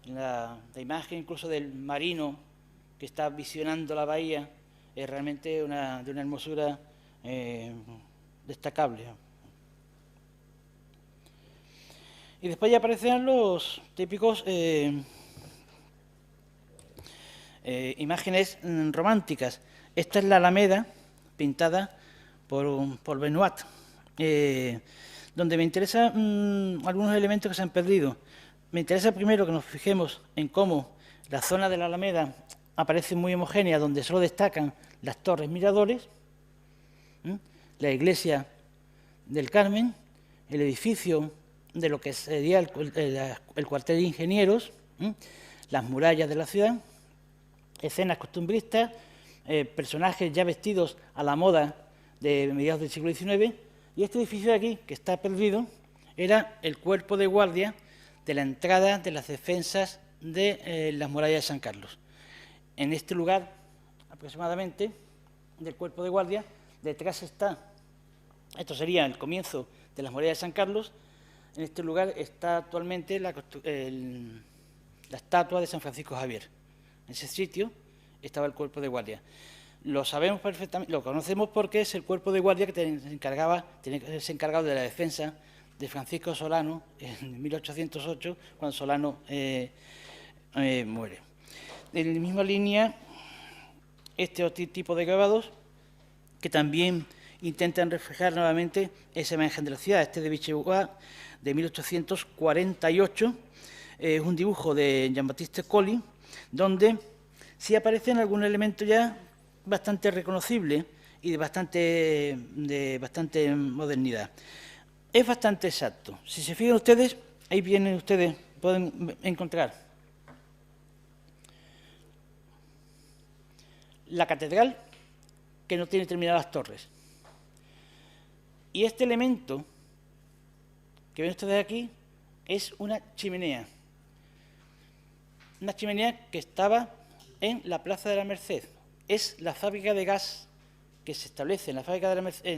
La imagen incluso del marino que está visionando la bahía es realmente de una hermosura destacable. Y después ya aparecen los típicos imágenes románticas. Esta es la Alameda, pintada por Benoit, donde me interesan algunos elementos que se han perdido. Me interesa primero que nos fijemos en cómo la zona de la Alameda aparece muy homogénea, donde solo destacan las torres miradores, la iglesia del Carmen, el edificio de lo que sería el cuartel de ingenieros, las murallas de la ciudad, escenas costumbristas, personajes ya vestidos a la moda de mediados del siglo XIX, y este edificio de aquí, que está perdido, era el cuerpo de guardia de la entrada de las defensas de las murallas de San Carlos. En este lugar, aproximadamente, del cuerpo de guardia, detrás está, esto sería el comienzo de las murallas de San Carlos, en este lugar está actualmente la estatua de San Francisco Javier. En ese sitio estaba el cuerpo de guardia. Lo sabemos perfectamente, lo conocemos porque es el cuerpo de guardia que tenía que ser encargado de la defensa de Francisco Solano en 1808, cuando Solano muere. En la misma línea, este tipo de grabados que también intentan reflejar nuevamente esa imagen de la ciudad. Este de Vichegua, de 1848, es un dibujo de Jean-Baptiste Colly, donde sí aparecen algunos elementos ya bastante reconocibles y de bastante modernidad. Es bastante exacto. Si se fijan ustedes, ahí vienen ustedes, pueden encontrar la catedral, que no tiene terminadas torres. Y este elemento que ven ustedes aquí es una chimenea. Una chimenea que estaba en la Plaza de la Merced. Es la fábrica de gas que se establece en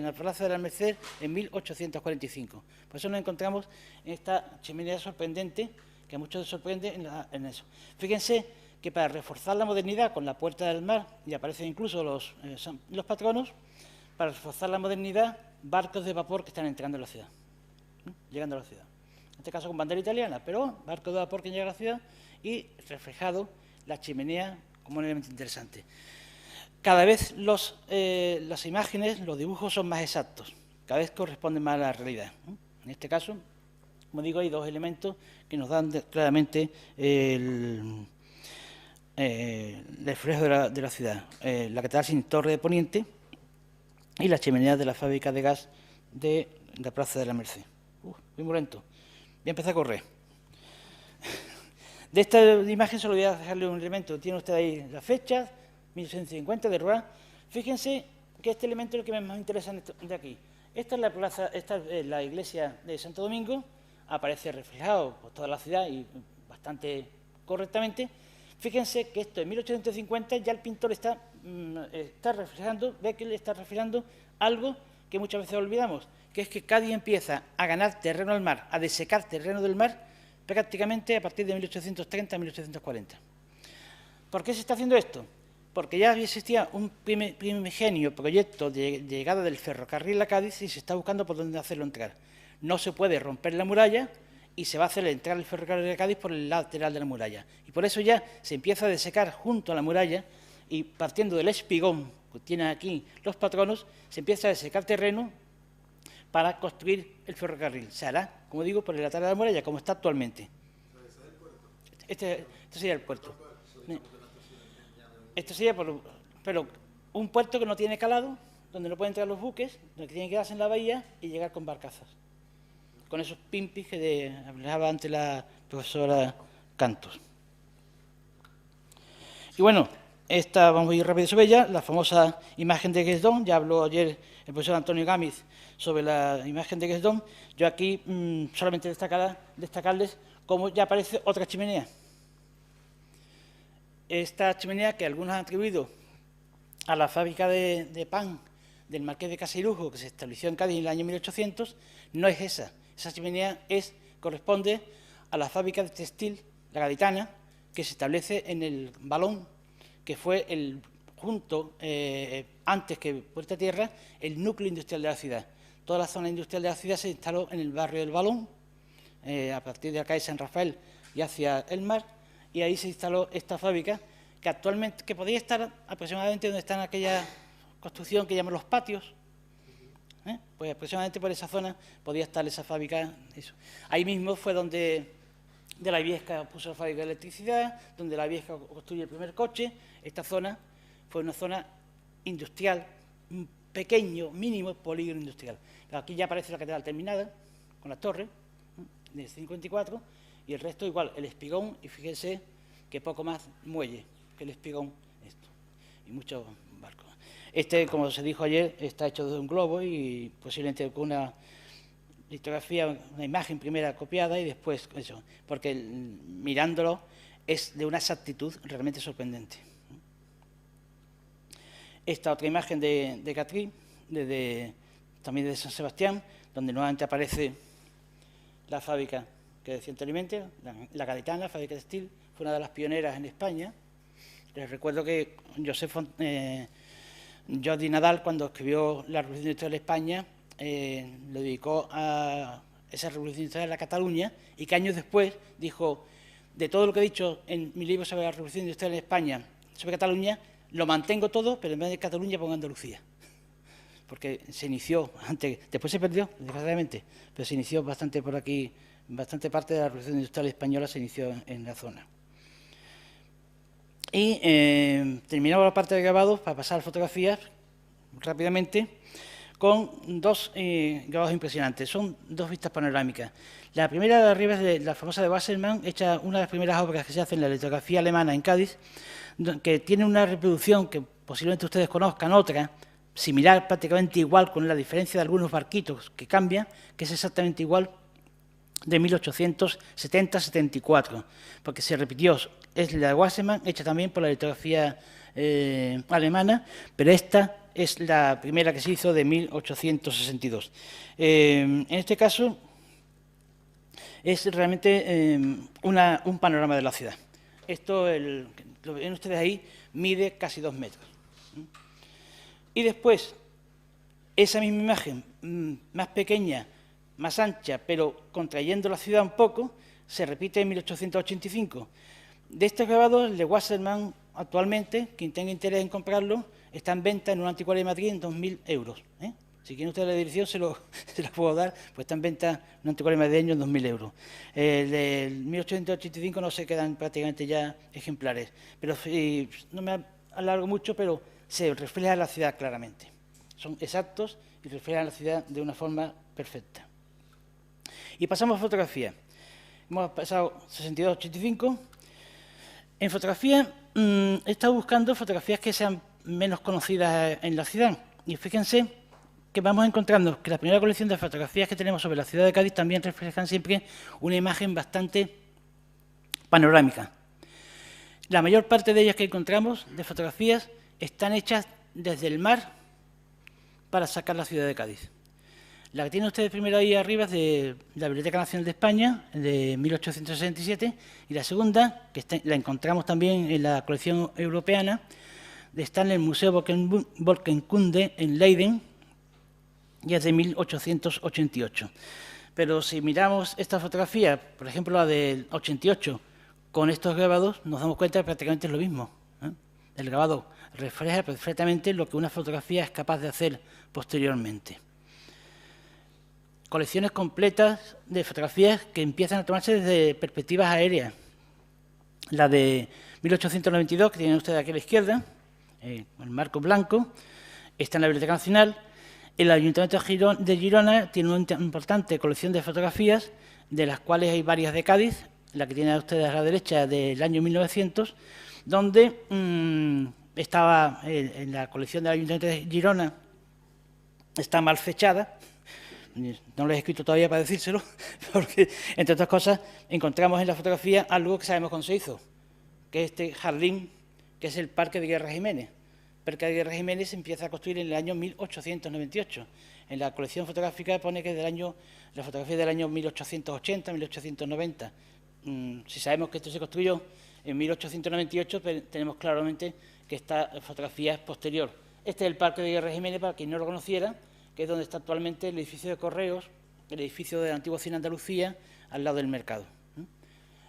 la Plaza de la Merced en 1845. Por eso nos encontramos en esta chimenea sorprendente, que a muchos les sorprende en eso. Fíjense que para reforzar la modernidad con la Puerta del Mar, y aparecen incluso los patronos, para reforzar la modernidad, barcos de vapor que están entrando en la ciudad, llegando a la ciudad. En este caso con bandera italiana, pero barcos de vapor que llegan a la ciudad y reflejado la chimenea como un elemento interesante. Cada vez las imágenes, los dibujos son más exactos, cada vez corresponden más a la realidad. En este caso, como digo, hay dos elementos que nos dan claramente el reflejo de la ciudad. La catedral sin torre de poniente y las chimeneas de la fábrica de gas de la Plaza de la Merced. Muy lento. Voy a empezar a correr. De esta imagen solo voy a dejarle un elemento. Tiene usted ahí las fechas, 1850 de Roa. Fíjense que este elemento es el que más me interesa de aquí. Esta es la iglesia de Santo Domingo, aparece reflejado por toda la ciudad y bastante correctamente. Fíjense que esto en 1850 ya el pintor está reflejando, ve que le está reflejando algo que muchas veces olvidamos, que es que Cádiz empieza a ganar terreno al mar, a desecar terreno del mar, prácticamente a partir de 1830 a 1840. ¿Por qué se está haciendo esto? Porque ya existía un primigenio proyecto de llegada del ferrocarril a Cádiz y se está buscando por dónde hacerlo entrar. No se puede romper la muralla y se va a hacer entrar el ferrocarril de Cádiz por el lateral de la muralla. Y por eso ya se empieza a desecar junto a la muralla y partiendo del espigón que tienen aquí los patronos, se empieza a desecar terreno para construir el ferrocarril. Se hará, como digo, por el lateral de la muralla, como está actualmente. Este sería el puerto. Esto sería, pero un puerto que no tiene calado, donde no pueden entrar los buques, donde tienen que quedarse en la bahía y llegar con barcazas. Con esos pimpis que hablaba antes la profesora Cantos. Y bueno, vamos a ir rápido sobre ella, la famosa imagen de Guesdon. Ya habló ayer el profesor Antonio Gámez sobre la imagen de Guesdon. Yo aquí solamente destacarles cómo ya aparece otra chimenea. Esta chimenea que algunos han atribuido a la fábrica de pan del Marqués de Casairujo, que se estableció en Cádiz en el año 1800, no es esa. Esa chimenea corresponde a la fábrica de textil, la Gaditana, que se establece en el Balón, que fue antes que Puerta Tierra, el núcleo industrial de la ciudad. Toda la zona industrial de la ciudad se instaló en el barrio del Balón, a partir de acá de San Rafael y hacia el mar, y ahí se instaló esta fábrica, que actualmente podría estar aproximadamente donde está aquella construcción que llaman los patios. Pues aproximadamente por esa zona podía estar esa fábrica. Eso. Ahí mismo fue donde de la Viesca puso la fábrica de electricidad, donde la Viesca construye el primer coche. Esta zona fue una zona industrial, un pequeño, mínimo polígono industrial. Pero aquí ya aparece la catedral terminada, con la torre, del 54, y el resto igual, el espigón, y fíjense que poco más muelle que el espigón, esto, y muchos barcos. Como se dijo ayer, está hecho de un globo y posiblemente con una litografía, una imagen primera copiada y después eso, porque mirándolo es de una exactitud realmente sorprendente. Esta otra imagen de Catrí, también de San Sebastián, donde nuevamente aparece la fábrica que decía anteriormente, la Gaditana, la fábrica textil, fue una de las pioneras en España. Les recuerdo que Jordi Nadal, cuando escribió La Revolución Industrial de España, lo dedicó a esa Revolución Industrial a Cataluña, y que años después dijo, de todo lo que he dicho en mi libro sobre la Revolución Industrial en España, sobre Cataluña, lo mantengo todo, pero en vez de Cataluña pongo Andalucía. porque se inició antes, después se perdió, desgraciadamente, pero se inició bastante por aquí, bastante parte de la Revolución Industrial Española se inició en la zona. Y terminamos la parte de grabados para pasar a fotografías rápidamente con dos grabados impresionantes. Son dos vistas panorámicas. La primera de arriba es de la famosa de Wassermann, hecha una de las primeras obras que se hace en la litografía alemana en Cádiz, que tiene una reproducción que posiblemente ustedes conozcan, otra, similar, prácticamente igual, con la diferencia de algunos barquitos que cambian, que es exactamente igual de 1870-74, porque se repitió, es la de Wassermann, hecha también por la litografía alemana, pero esta es la primera que se hizo de 1862. En este caso es realmente un panorama de la ciudad. Esto, lo ven ustedes ahí, mide casi 2 metros. Y después, esa misma imagen, más pequeña, más ancha, pero contrayendo la ciudad un poco, se repite en 1885. De estos grabados, el de Wassermann, actualmente, quien tenga interés en comprarlo, está en venta en un anticuario de Madrid en 2.000 euros. Si quieren ustedes la dirección, se la puedo dar, pues está en venta en un anticuario madrileño en 2.000 euros. El del 1885 no se quedan prácticamente ya ejemplares, pero no me alargo mucho, pero se refleja la ciudad claramente. Son exactos y reflejan la ciudad de una forma perfecta. Y pasamos a fotografía. Hemos pasado 62-85. En fotografía he estado buscando fotografías que sean menos conocidas en la ciudad. Y fíjense que vamos encontrando que la primera colección de fotografías que tenemos sobre la ciudad de Cádiz también reflejan siempre una imagen bastante panorámica. La mayor parte de ellas que encontramos, de fotografías, están hechas desde el mar para sacar la ciudad de Cádiz. La que tienen ustedes primero ahí arriba es de la Biblioteca Nacional de España, de 1867, y la segunda, que la encontramos también en la colección europeana, está en el Museo Volkenkunde en Leiden, y es de 1888. Pero si miramos esta fotografía, por ejemplo la del 88, con estos grabados, nos damos cuenta que prácticamente es lo mismo. El grabado refleja perfectamente lo que una fotografía es capaz de hacer posteriormente. Colecciones completas de fotografías que empiezan a tomarse desde perspectivas aéreas. La de 1892, que tienen ustedes aquí a la izquierda, el marco blanco, está en la Biblioteca Nacional. El Ayuntamiento de Girona tiene una importante colección de fotografías, de las cuales hay varias de Cádiz, la que tienen ustedes a la derecha del año 1900, donde estaba en la colección del Ayuntamiento de Girona, está mal fechada. No lo he escrito todavía para decírselo, porque, entre otras cosas, encontramos en la fotografía algo que sabemos cómo se hizo, que es este jardín, que es el Parque de Guerra Jiménez. El Parque de Guerra Jiménez se empieza a construir en el año 1898. En la colección fotográfica pone que la fotografía es del año 1880, 1890. Si sabemos que esto se construyó en 1898, tenemos claramente que esta fotografía es posterior. Este es el Parque de Guerra Jiménez, para quien no lo conociera, que es donde está actualmente el edificio de Correos, el edificio de la antigua Cine Andalucía, al lado del mercado.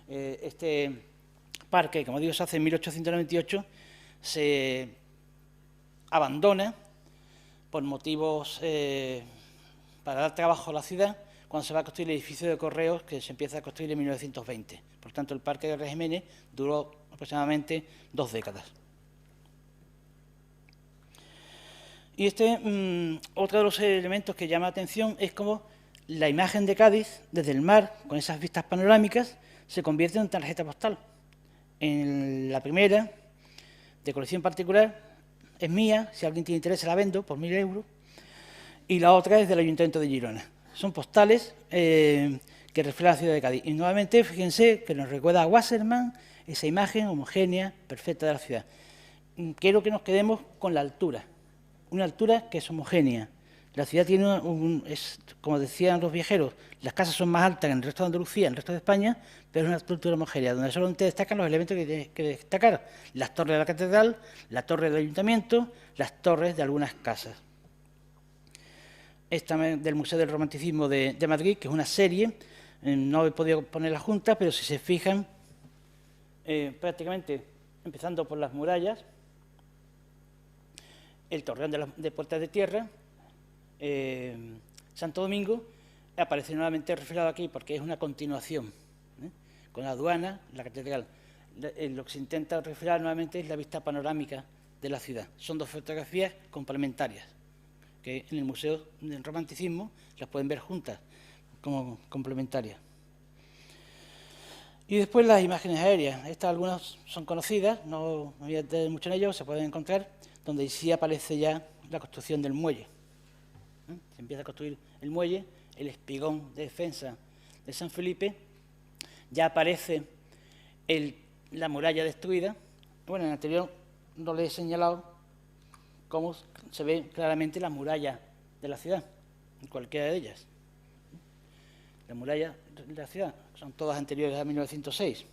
Este parque, como digo, se hace en 1898, se abandona por motivos para dar trabajo a la ciudad, cuando se va a construir el edificio de Correos, que se empieza a construir en 1920. Por tanto, el Parque de Guerra Jiménez duró aproximadamente 2 décadas. Y otro de los elementos que llama la atención es cómo la imagen de Cádiz, desde el mar, con esas vistas panorámicas, se convierte en tarjeta postal. En la primera, de colección particular, es mía, si alguien tiene interés se la vendo por 1.000 euros, y la otra es del Ayuntamiento de Girona. Son postales que reflejan la ciudad de Cádiz. Y nuevamente, fíjense que nos recuerda a Wassermann esa imagen homogénea, perfecta de la ciudad. Quiero que nos quedemos con la altura. Una altura que es homogénea. La ciudad tiene como decían los viajeros, las casas son más altas que en el resto de Andalucía, en el resto de España, pero es una estructura homogénea, donde solamente destacan los elementos que tienen que destacar: las torres de la catedral, la torre del ayuntamiento, las torres de algunas casas. Esta del Museo del Romanticismo de Madrid, que es una serie, no he podido ponerla junta, pero si se fijan, prácticamente empezando por las murallas, el torreón de Puertas de Tierra, Santo Domingo, aparece nuevamente reflejado aquí porque es una continuación, con la aduana, la catedral. Lo que se intenta reflejar nuevamente es la vista panorámica de la ciudad. Son dos fotografías complementarias, que en el Museo del Romanticismo las pueden ver juntas, como complementarias. Y después las imágenes aéreas. Estas algunas son conocidas, no voy a detener mucho en ello, se pueden encontrar, donde sí aparece ya la construcción del muelle. Se empieza a construir el muelle, el espigón de defensa de San Felipe, ya aparece la muralla destruida. Bueno, en el anterior no le he señalado cómo se ve claramente la muralla de la ciudad, en cualquiera de ellas. La muralla de la ciudad son todas anteriores a 1906.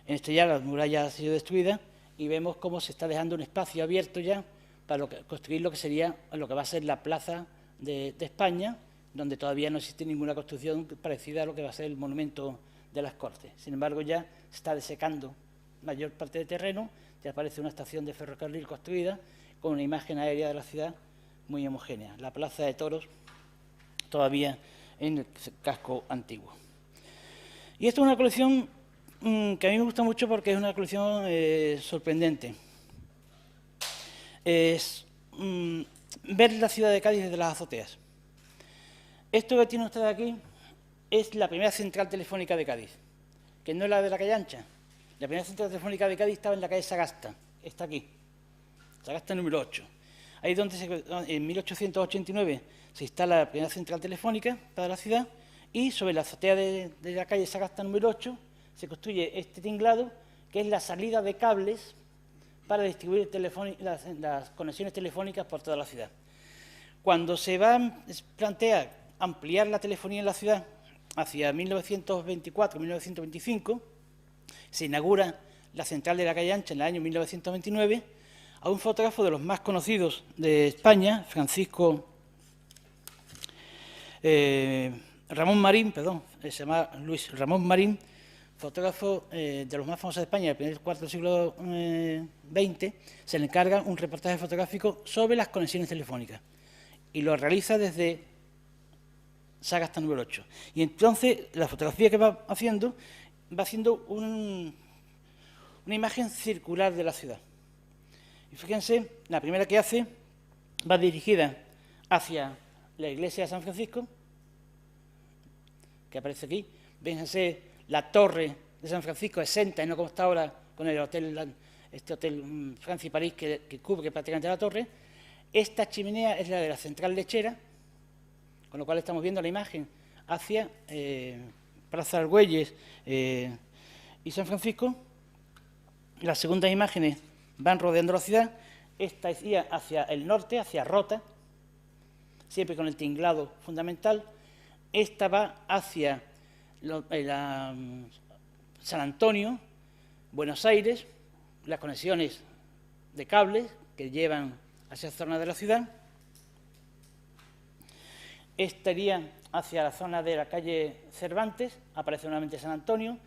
En este ya la muralla ha sido destruida y vemos cómo se está dejando un espacio abierto ya para construir lo que sería, lo que va a ser la plaza de España, donde todavía no existe ninguna construcción parecida a lo que va a ser el monumento de las Cortes. Sin embargo, ya se está desecando mayor parte del terreno, ya aparece una estación de ferrocarril construida con una imagen aérea de la ciudad muy homogénea. La plaza de toros todavía en el casco antiguo. Y esto es una colección que a mí me gusta mucho porque es una colección sorprendente. Es ver la ciudad de Cádiz desde las azoteas. Esto que tiene usted aquí es la primera central telefónica de Cádiz, que no es la de la calle Ancha. La primera central telefónica de Cádiz estaba en la calle Sagasta, está aquí, Sagasta número 8. Ahí es donde en 1889 se instala la primera central telefónica para la ciudad y sobre la azotea de la calle Sagasta número 8 se construye este tinglado, que es la salida de cables para distribuir las conexiones telefónicas por toda la ciudad. Cuando se plantea ampliar la telefonía en la ciudad hacia 1924-1925, se inaugura la central de la calle Ancha en el año 1929, a un fotógrafo de los más conocidos de España, Ramón Marín, se llama Luis Ramón Marín, fotógrafo de los más famosos de España del primer cuarto del siglo XX, se le encarga un reportaje fotográfico sobre las conexiones telefónicas y lo realiza desde Sagasta número 8. Y entonces la fotografía que va haciendo una imagen circular de la ciudad. Y fíjense, la primera que hace va dirigida hacia la iglesia de San Francisco, que aparece aquí. Fíjense la torre de San Francisco exenta y no como está ahora con el hotel, este hotel Francia y París que cubre prácticamente la torre. Esta chimenea es la de la central lechera, con lo cual estamos viendo la imagen hacia Plaza Argüelles y San Francisco. Las segundas imágenes van rodeando la ciudad. Esta iría hacia el norte, hacia Rota, siempre con el tinglado fundamental. Esta va hacia San Antonio, Buenos Aires, las conexiones de cables que llevan hacia esa zona de la ciudad. Esta iría hacia la zona de la calle Cervantes, aparece nuevamente San Antonio.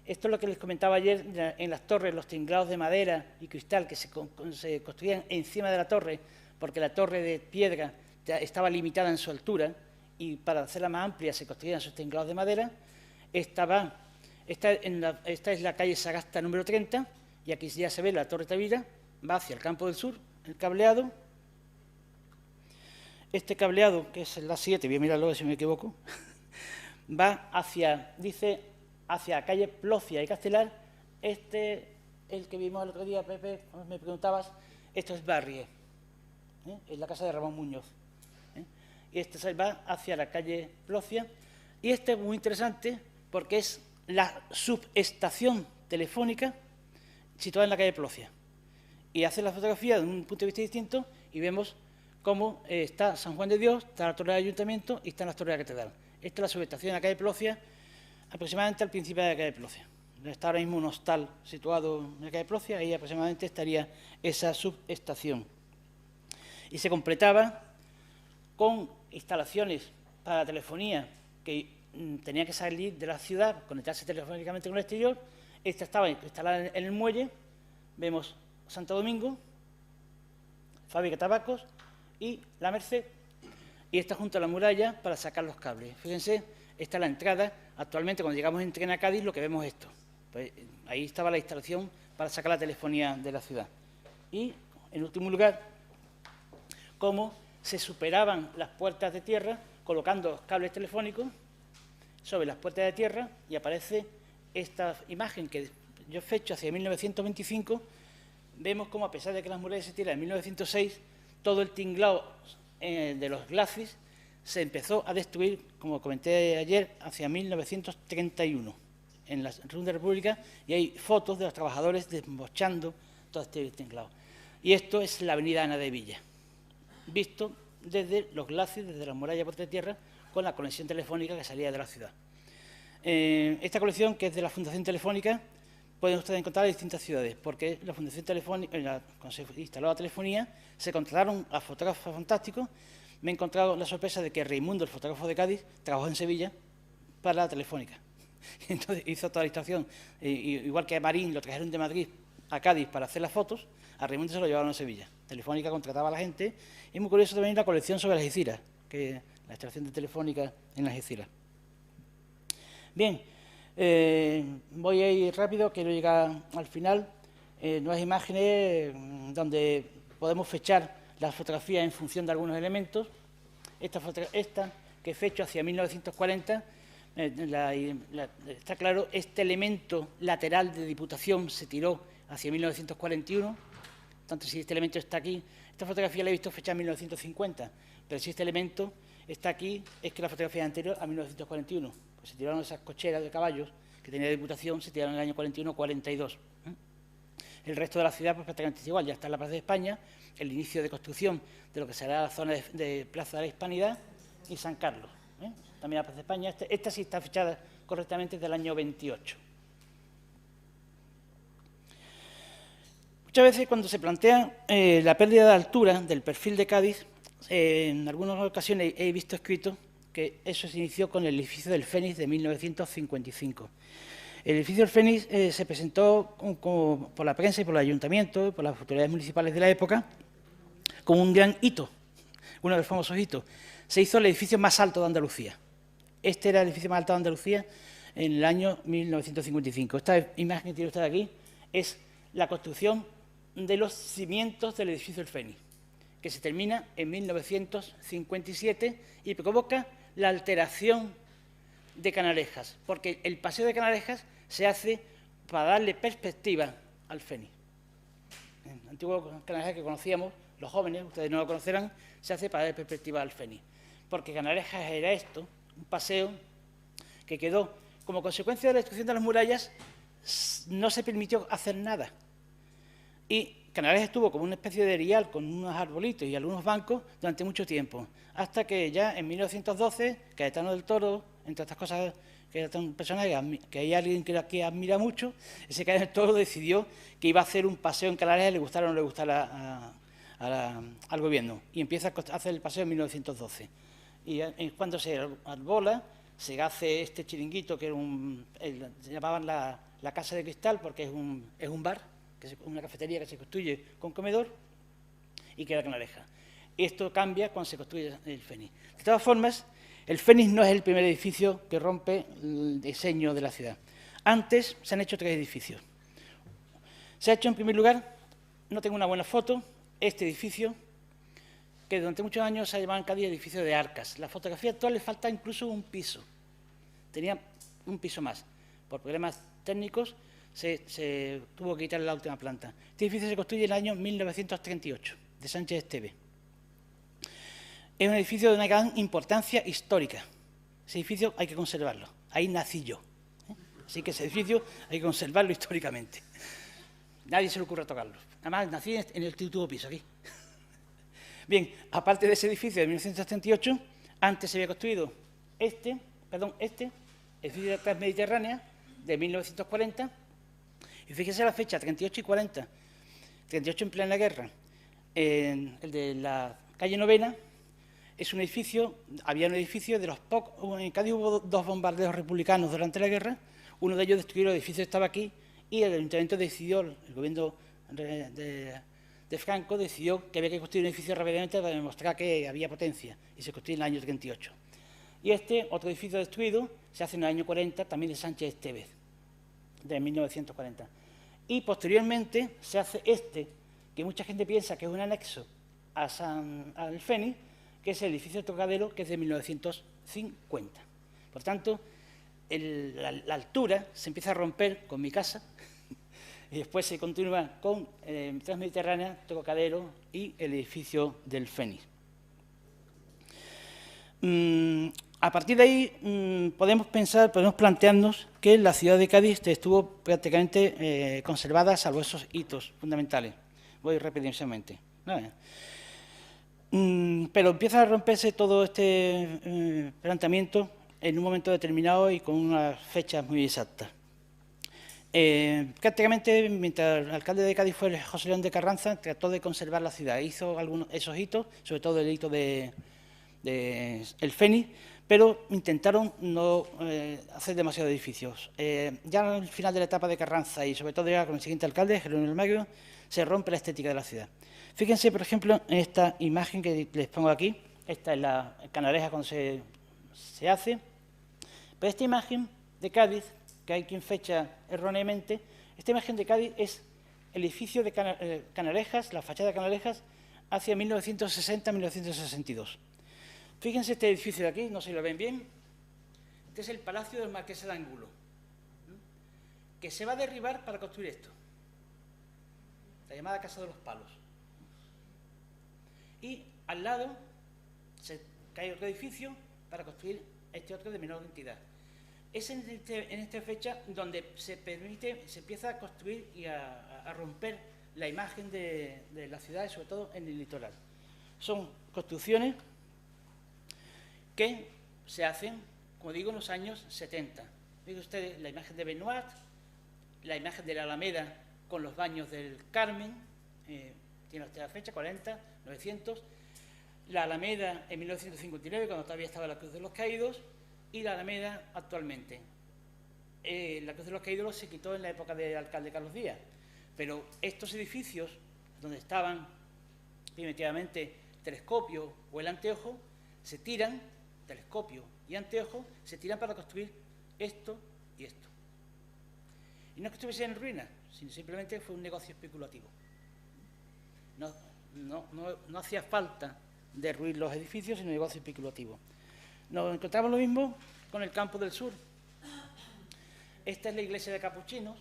Esto es lo que les comentaba ayer en las torres, los tinglados de madera y cristal que se construían encima de la torre, porque la torre de piedra estaba limitada en su altura y para hacerla más amplia se construían esos tinglados de madera. Esta es la calle Sagasta número 30 y aquí ya se ve la Torre Tavira, va hacia el Campo del Sur, el cableado. Este cableado, que es la 7, voy a mirarlo si me equivoco, va hacia la calle Plocia y Castelar. El que vimos el otro día, Pepe, me preguntabas, esto es Barrie, es la casa de Ramón Muñoz. Y este va hacia la calle Plocia. Y este es muy interesante porque es la subestación telefónica situada en la calle Plocia. Y hace la fotografía de un punto de vista distinto y vemos cómo está San Juan de Dios, está la torre del ayuntamiento y están las torres de la catedral. Esta es la subestación de la calle Plocia, aproximadamente al principio de la calle Plocia. Está ahora mismo un hostal situado en la calle Plocia, ahí aproximadamente estaría esa subestación. Y se completaba con instalaciones para la telefonía que tenía que salir de la ciudad, conectarse telefónicamente con el exterior. Esta estaba instalada en el muelle. Vemos Santo Domingo, Fábrica de Tabacos y La Merced. y esta junto a la muralla para sacar los cables. Fíjense, esta es la entrada. Actualmente, cuando llegamos en tren a Cádiz, lo que vemos es esto. Pues, ahí estaba la instalación para sacar la telefonía de la ciudad. Y, en último lugar, cómo se superaban las puertas de tierra colocando cables telefónicos sobre las puertas de tierra, y aparece esta imagen que yo fecho hacia 1925. Vemos cómo, a pesar de que las murallas se tiran en 1906, todo el tinglado de los glacis se empezó a destruir, como comenté ayer, hacia 1931, en la Segunda República, y hay fotos de los trabajadores desmochando todo este tinglado. Y esto es la avenida Ana de Villa, visto desde los glacis, desde la muralla por tierra, con la conexión telefónica que salía de la ciudad. Esta colección, que es de la Fundación Telefónica, pueden ustedes encontrar en distintas ciudades, porque la Fundación Telefónica, cuando se instaló la telefonía, se contrataron a fotógrafos fantásticos. Me he encontrado la sorpresa de que Raimundo, el fotógrafo de Cádiz, trabajó en Sevilla para la Telefónica. Entonces hizo toda la instalación, igual que a Marín lo trajeron de Madrid a Cádiz para hacer las fotos, a Raimundo se lo llevaron a Sevilla. Telefónica contrataba a la gente. Y muy curioso también la colección sobre las Algeciras, que la instalación de Telefónica en las Algeciras. Bien, voy a ir rápido, quiero llegar al final. Nuevas imágenes donde podemos fechar las fotografías en función de algunos elementos. Esta que fecho hacia 1940, está claro, este elemento lateral de Diputación se tiró hacia 1941, tanto si este elemento está aquí. Esta fotografía la he visto fechada en 1950, pero si este elemento está aquí, es que la fotografía es anterior a 1941. Pues se tiraron esas cocheras de caballos que tenía Diputación, se tiraron en el año 41-42. El resto de la ciudad pues prácticamente es igual, ya está en la Plaza de España, el inicio de construcción de lo que será la zona de Plaza de la Hispanidad y San Carlos. También la Plaza de España, esta sí está fechada correctamente del año 28. Muchas veces cuando se plantea la pérdida de altura del perfil de Cádiz, en algunas ocasiones he visto escrito que eso se inició con el edificio del Fénix de 1955. El edificio del Fénix se presentó por la prensa y por el ayuntamiento, por las autoridades municipales de la época, como un gran hito, uno de los famosos hitos. Se hizo el edificio más alto de Andalucía. Este era el edificio más alto de Andalucía en el año 1955. Esta imagen que tiene usted aquí es la construcción de los cimientos del edificio del Fénix, que se termina en 1957 y provoca la alteración de Canalejas, porque el paseo de Canalejas se hace para darle perspectiva al Fénix. El antiguo Canalejas que conocíamos, los jóvenes, ustedes no lo conocerán, se hace para darle perspectiva al Fénix, porque Canalejas era esto, un paseo que quedó, como consecuencia de la destrucción de las murallas, no se permitió hacer nada. Y Canalejas estuvo como una especie de erial con unos arbolitos y algunos bancos durante mucho tiempo, hasta que ya en 1912, Cayetano del Toro, entre otras cosas, que era un personaje que hay alguien que admira mucho, ese Cayetano del Toro decidió que iba a hacer un paseo en Canalejas, le gustara o no le gustara al gobierno, y empieza a hacer el paseo en 1912. Y cuando se arbola, se hace este chiringuito, que era se llamaban la Casa de Cristal, porque es un bar, que es una cafetería que se construye con comedor y queda Canalejas. Esto cambia cuando se construye el Fénix. De todas formas, el Fénix no es el primer edificio que rompe el diseño de la ciudad. Antes se han hecho 3 edificios. Se ha hecho, en primer lugar, no tengo una buena foto, este edificio, que durante muchos años se ha llamado en Cádiz edificio de arcas. La fotografía actual le falta incluso un piso. Tenía un piso más. Por problemas técnicos se tuvo que quitar la última planta. Este edificio se construye en el año 1938, de Sánchez Esteve. Es un edificio de una gran importancia histórica. Ese edificio hay que conservarlo. Ahí nací yo. Así que ese edificio hay que conservarlo históricamente. Nadie se le ocurre tocarlo. Además, nací en el último piso, aquí. Bien, aparte de ese edificio de 1938, antes se había construido este edificio de Transmediterránea, de 1940, y fíjese la fecha, 38 y 40, 38 en plena guerra, el de la calle Novena, es un edificio, había un edificio de los pocos, en Cádiz hubo 2 bombardeos republicanos durante la guerra, uno de ellos destruyó el edificio que estaba aquí, y el ayuntamiento decidió, el gobierno de Franco, decidió que había que construir un edificio rápidamente para demostrar que había potencia, y se construyó en el año 38. Y este, otro edificio destruido, se hace en el año 40, también de Sánchez Estevez, de 1940. Y posteriormente se hace este, que mucha gente piensa que es un anexo al Fénix, que es el edificio del Trocadero, que es de 1950. Por tanto, la altura se empieza a romper con mi casa y después se continúa con Transmediterránea, Trocadero y el edificio del Fénix. A partir de ahí podemos plantearnos que la ciudad de Cádiz estuvo prácticamente conservada, salvo esos hitos fundamentales. Voy rapidísimamente. Pero empieza a romperse todo este planteamiento en un momento determinado y con unas fechas muy exactas. Prácticamente, mientras el alcalde de Cádiz fue José León de Carranza, trató de conservar la ciudad. Hizo esos hitos, sobre todo el hito de el Fénix, pero intentaron no hacer demasiados edificios. Ya al final de la etapa de Carranza y sobre todo ya con el siguiente alcalde, Jerónimo del Magro, se rompe la estética de la ciudad. Fíjense, por ejemplo, en esta imagen que les pongo aquí. Esta es la Canaleja cuando se hace. Pero esta imagen de Cádiz, que hay quien fecha erróneamente, esta imagen de Cádiz es el edificio de Canalejas, la fachada de Canalejas, hacia 1960-1962. Fíjense este edificio de aquí, no sé si lo ven bien. Este es el Palacio del Marqués de Angulo, que se va a derribar para construir esto, la llamada Casa de los Palos. Y al lado se cae otro edificio para construir este otro de menor entidad. Es en esta fecha donde se empieza a construir y a romper la imagen de la ciudad, sobre todo en el litoral. Son construcciones que se hacen, como digo, en los años 70. Miren ustedes la imagen de Benoit, la imagen de la Alameda con los baños del Carmen, tiene usted la fecha, 40, 900, la Alameda en 1959, cuando todavía estaba la Cruz de los Caídos, y la Alameda actualmente. La Cruz de los Caídos se quitó en la época del alcalde Carlos Díaz, pero estos edificios, donde estaban primitivamente Telescopio o el Anteojo, se tiran, Telescopio y Anteojo, se tiran para construir esto y esto. Y no es que estuviese en ruinas, sino simplemente fue un negocio especulativo. No hacía falta derruir los edificios, sino un negocio especulativo. Nos encontramos lo mismo con el Campo del Sur. Esta es la iglesia de Capuchinos,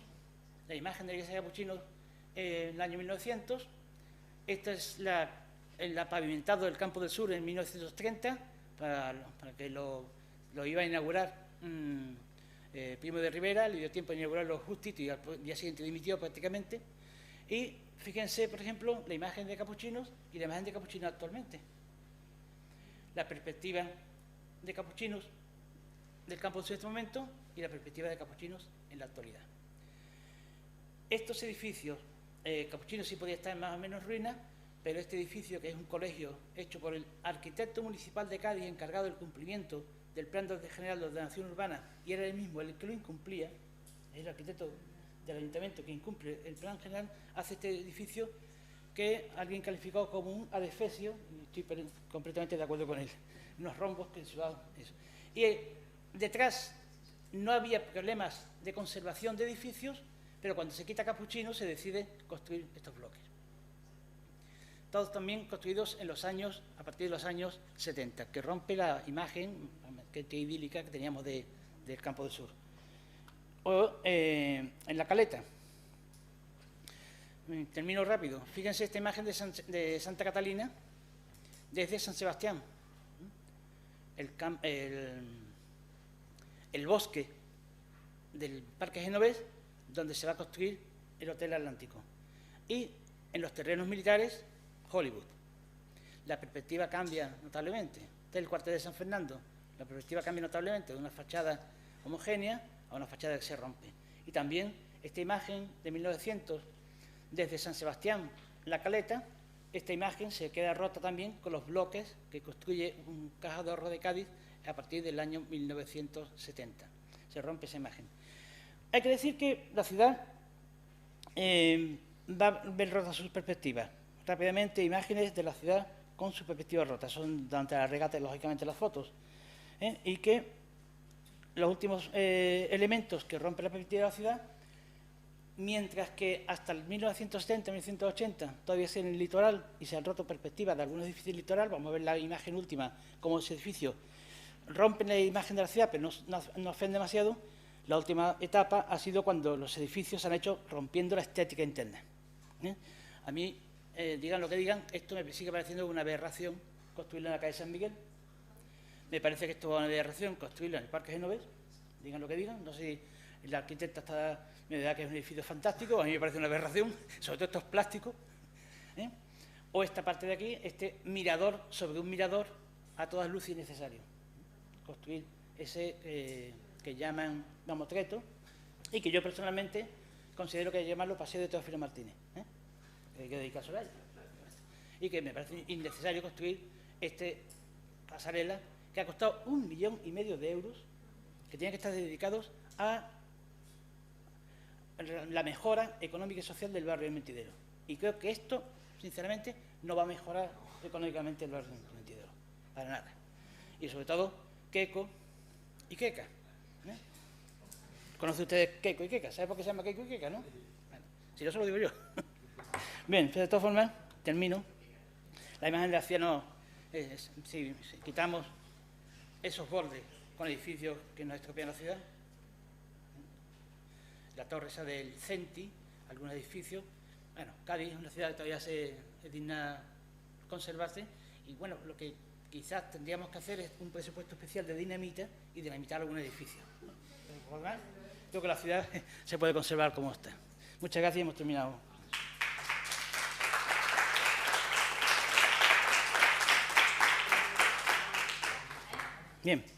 la imagen de la iglesia de Capuchinos en el año 1900. Esta es el pavimentado del Campo del Sur en 1930, para que lo iba a inaugurar Primo de Rivera, le dio tiempo a inaugurarlo justito y al día siguiente dimitió prácticamente. Y fíjense, por ejemplo, la imagen de Capuchinos y la imagen de Capuchinos actualmente. La perspectiva de Capuchinos del Campo del Sur en este momento y la perspectiva de Capuchinos en la actualidad. Estos edificios, Capuchinos sí podía estar en más o menos ruina, pero este edificio, que es un colegio hecho por el arquitecto municipal de Cádiz, encargado del cumplimiento del Plan General de Ordenación Urbana, y era él mismo el que lo incumplía, es el arquitecto del ayuntamiento que incumple el Plan General, hace este edificio que alguien calificó como un adefesio, y estoy completamente de acuerdo con él, unos rombos que se van eso. Y detrás no había problemas de conservación de edificios, pero cuando se quita Capuchino se decide construir estos bloques. Todos también construidos en los años, a partir de los años 70, que rompe la imagen idílica que teníamos del Campo del Sur. O en la Caleta. Termino rápido. Fíjense esta imagen de Santa Catalina desde San Sebastián. El bosque del Parque Genovés, donde se va a construir el Hotel Atlántico. Y en los terrenos militares, Hollywood. La perspectiva cambia notablemente. Este es el cuartel de San Fernando. La perspectiva cambia notablemente de una fachada homogénea a una fachada que se rompe. Y también esta imagen de 1900, desde San Sebastián, La Caleta, esta imagen se queda rota también con los bloques que construye un Caja de Ahorro de Cádiz a partir del año 1970. Se rompe esa imagen. Hay que decir que la ciudad va a ver rota sus perspectivas. rápidamente imágenes de la ciudad con su perspectiva rota. Son durante la regata, lógicamente, las fotos. Y que los últimos elementos que rompen la perspectiva de la ciudad, mientras que hasta el 1970, 1980 todavía es en el litoral y se han roto perspectivas de algunos edificios del litoral, vamos a ver la imagen última, cómo ese edificio rompen la imagen de la ciudad, pero no ofende demasiado. La última etapa ha sido cuando los edificios se han hecho rompiendo la estética interna. A mí, digan lo que digan, esto me sigue pareciendo una aberración construirlo en la calle San Miguel. Me parece que esto es una aberración construirlo en el Parque Genovés. Digan lo que digan. No sé si la arquitecta me da que es un edificio fantástico, a mí me parece una aberración, sobre todo estos plásticos. O esta parte de aquí, este mirador sobre un mirador a todas luces innecesario. Construir ese que llaman mamotreto y que yo personalmente considero que hay que llamarlo Paseo de Teófilo Martínez, que hay que dedicárselo a él. Y que me parece innecesario construir este pasarela que ha costado 1,5 millones de euros, que tienen que estar dedicados a la mejora económica y social del barrio del Mentidero. Y creo que esto, sinceramente, no va a mejorar económicamente el barrio del Mentidero, para nada. Y sobre todo, Queco y Queca. ¿Conocen ustedes Queco y Queca? ¿Saben por qué se llama Queco y Queca, no? Bueno, si no se lo digo yo. Bien, de todas formas, termino. La imagen de la ciudad si quitamos esos bordes con edificios que nos estropean la ciudad, la torre esa del Centi, algunos edificios. Bueno, Cádiz es una ciudad que todavía es digna conservarse y bueno, lo que quizás tendríamos que hacer es un presupuesto especial de dinamita y dinamitar algún edificio. Por lo demás, creo que la ciudad se puede conservar como está. Muchas gracias y hemos terminado. Bien.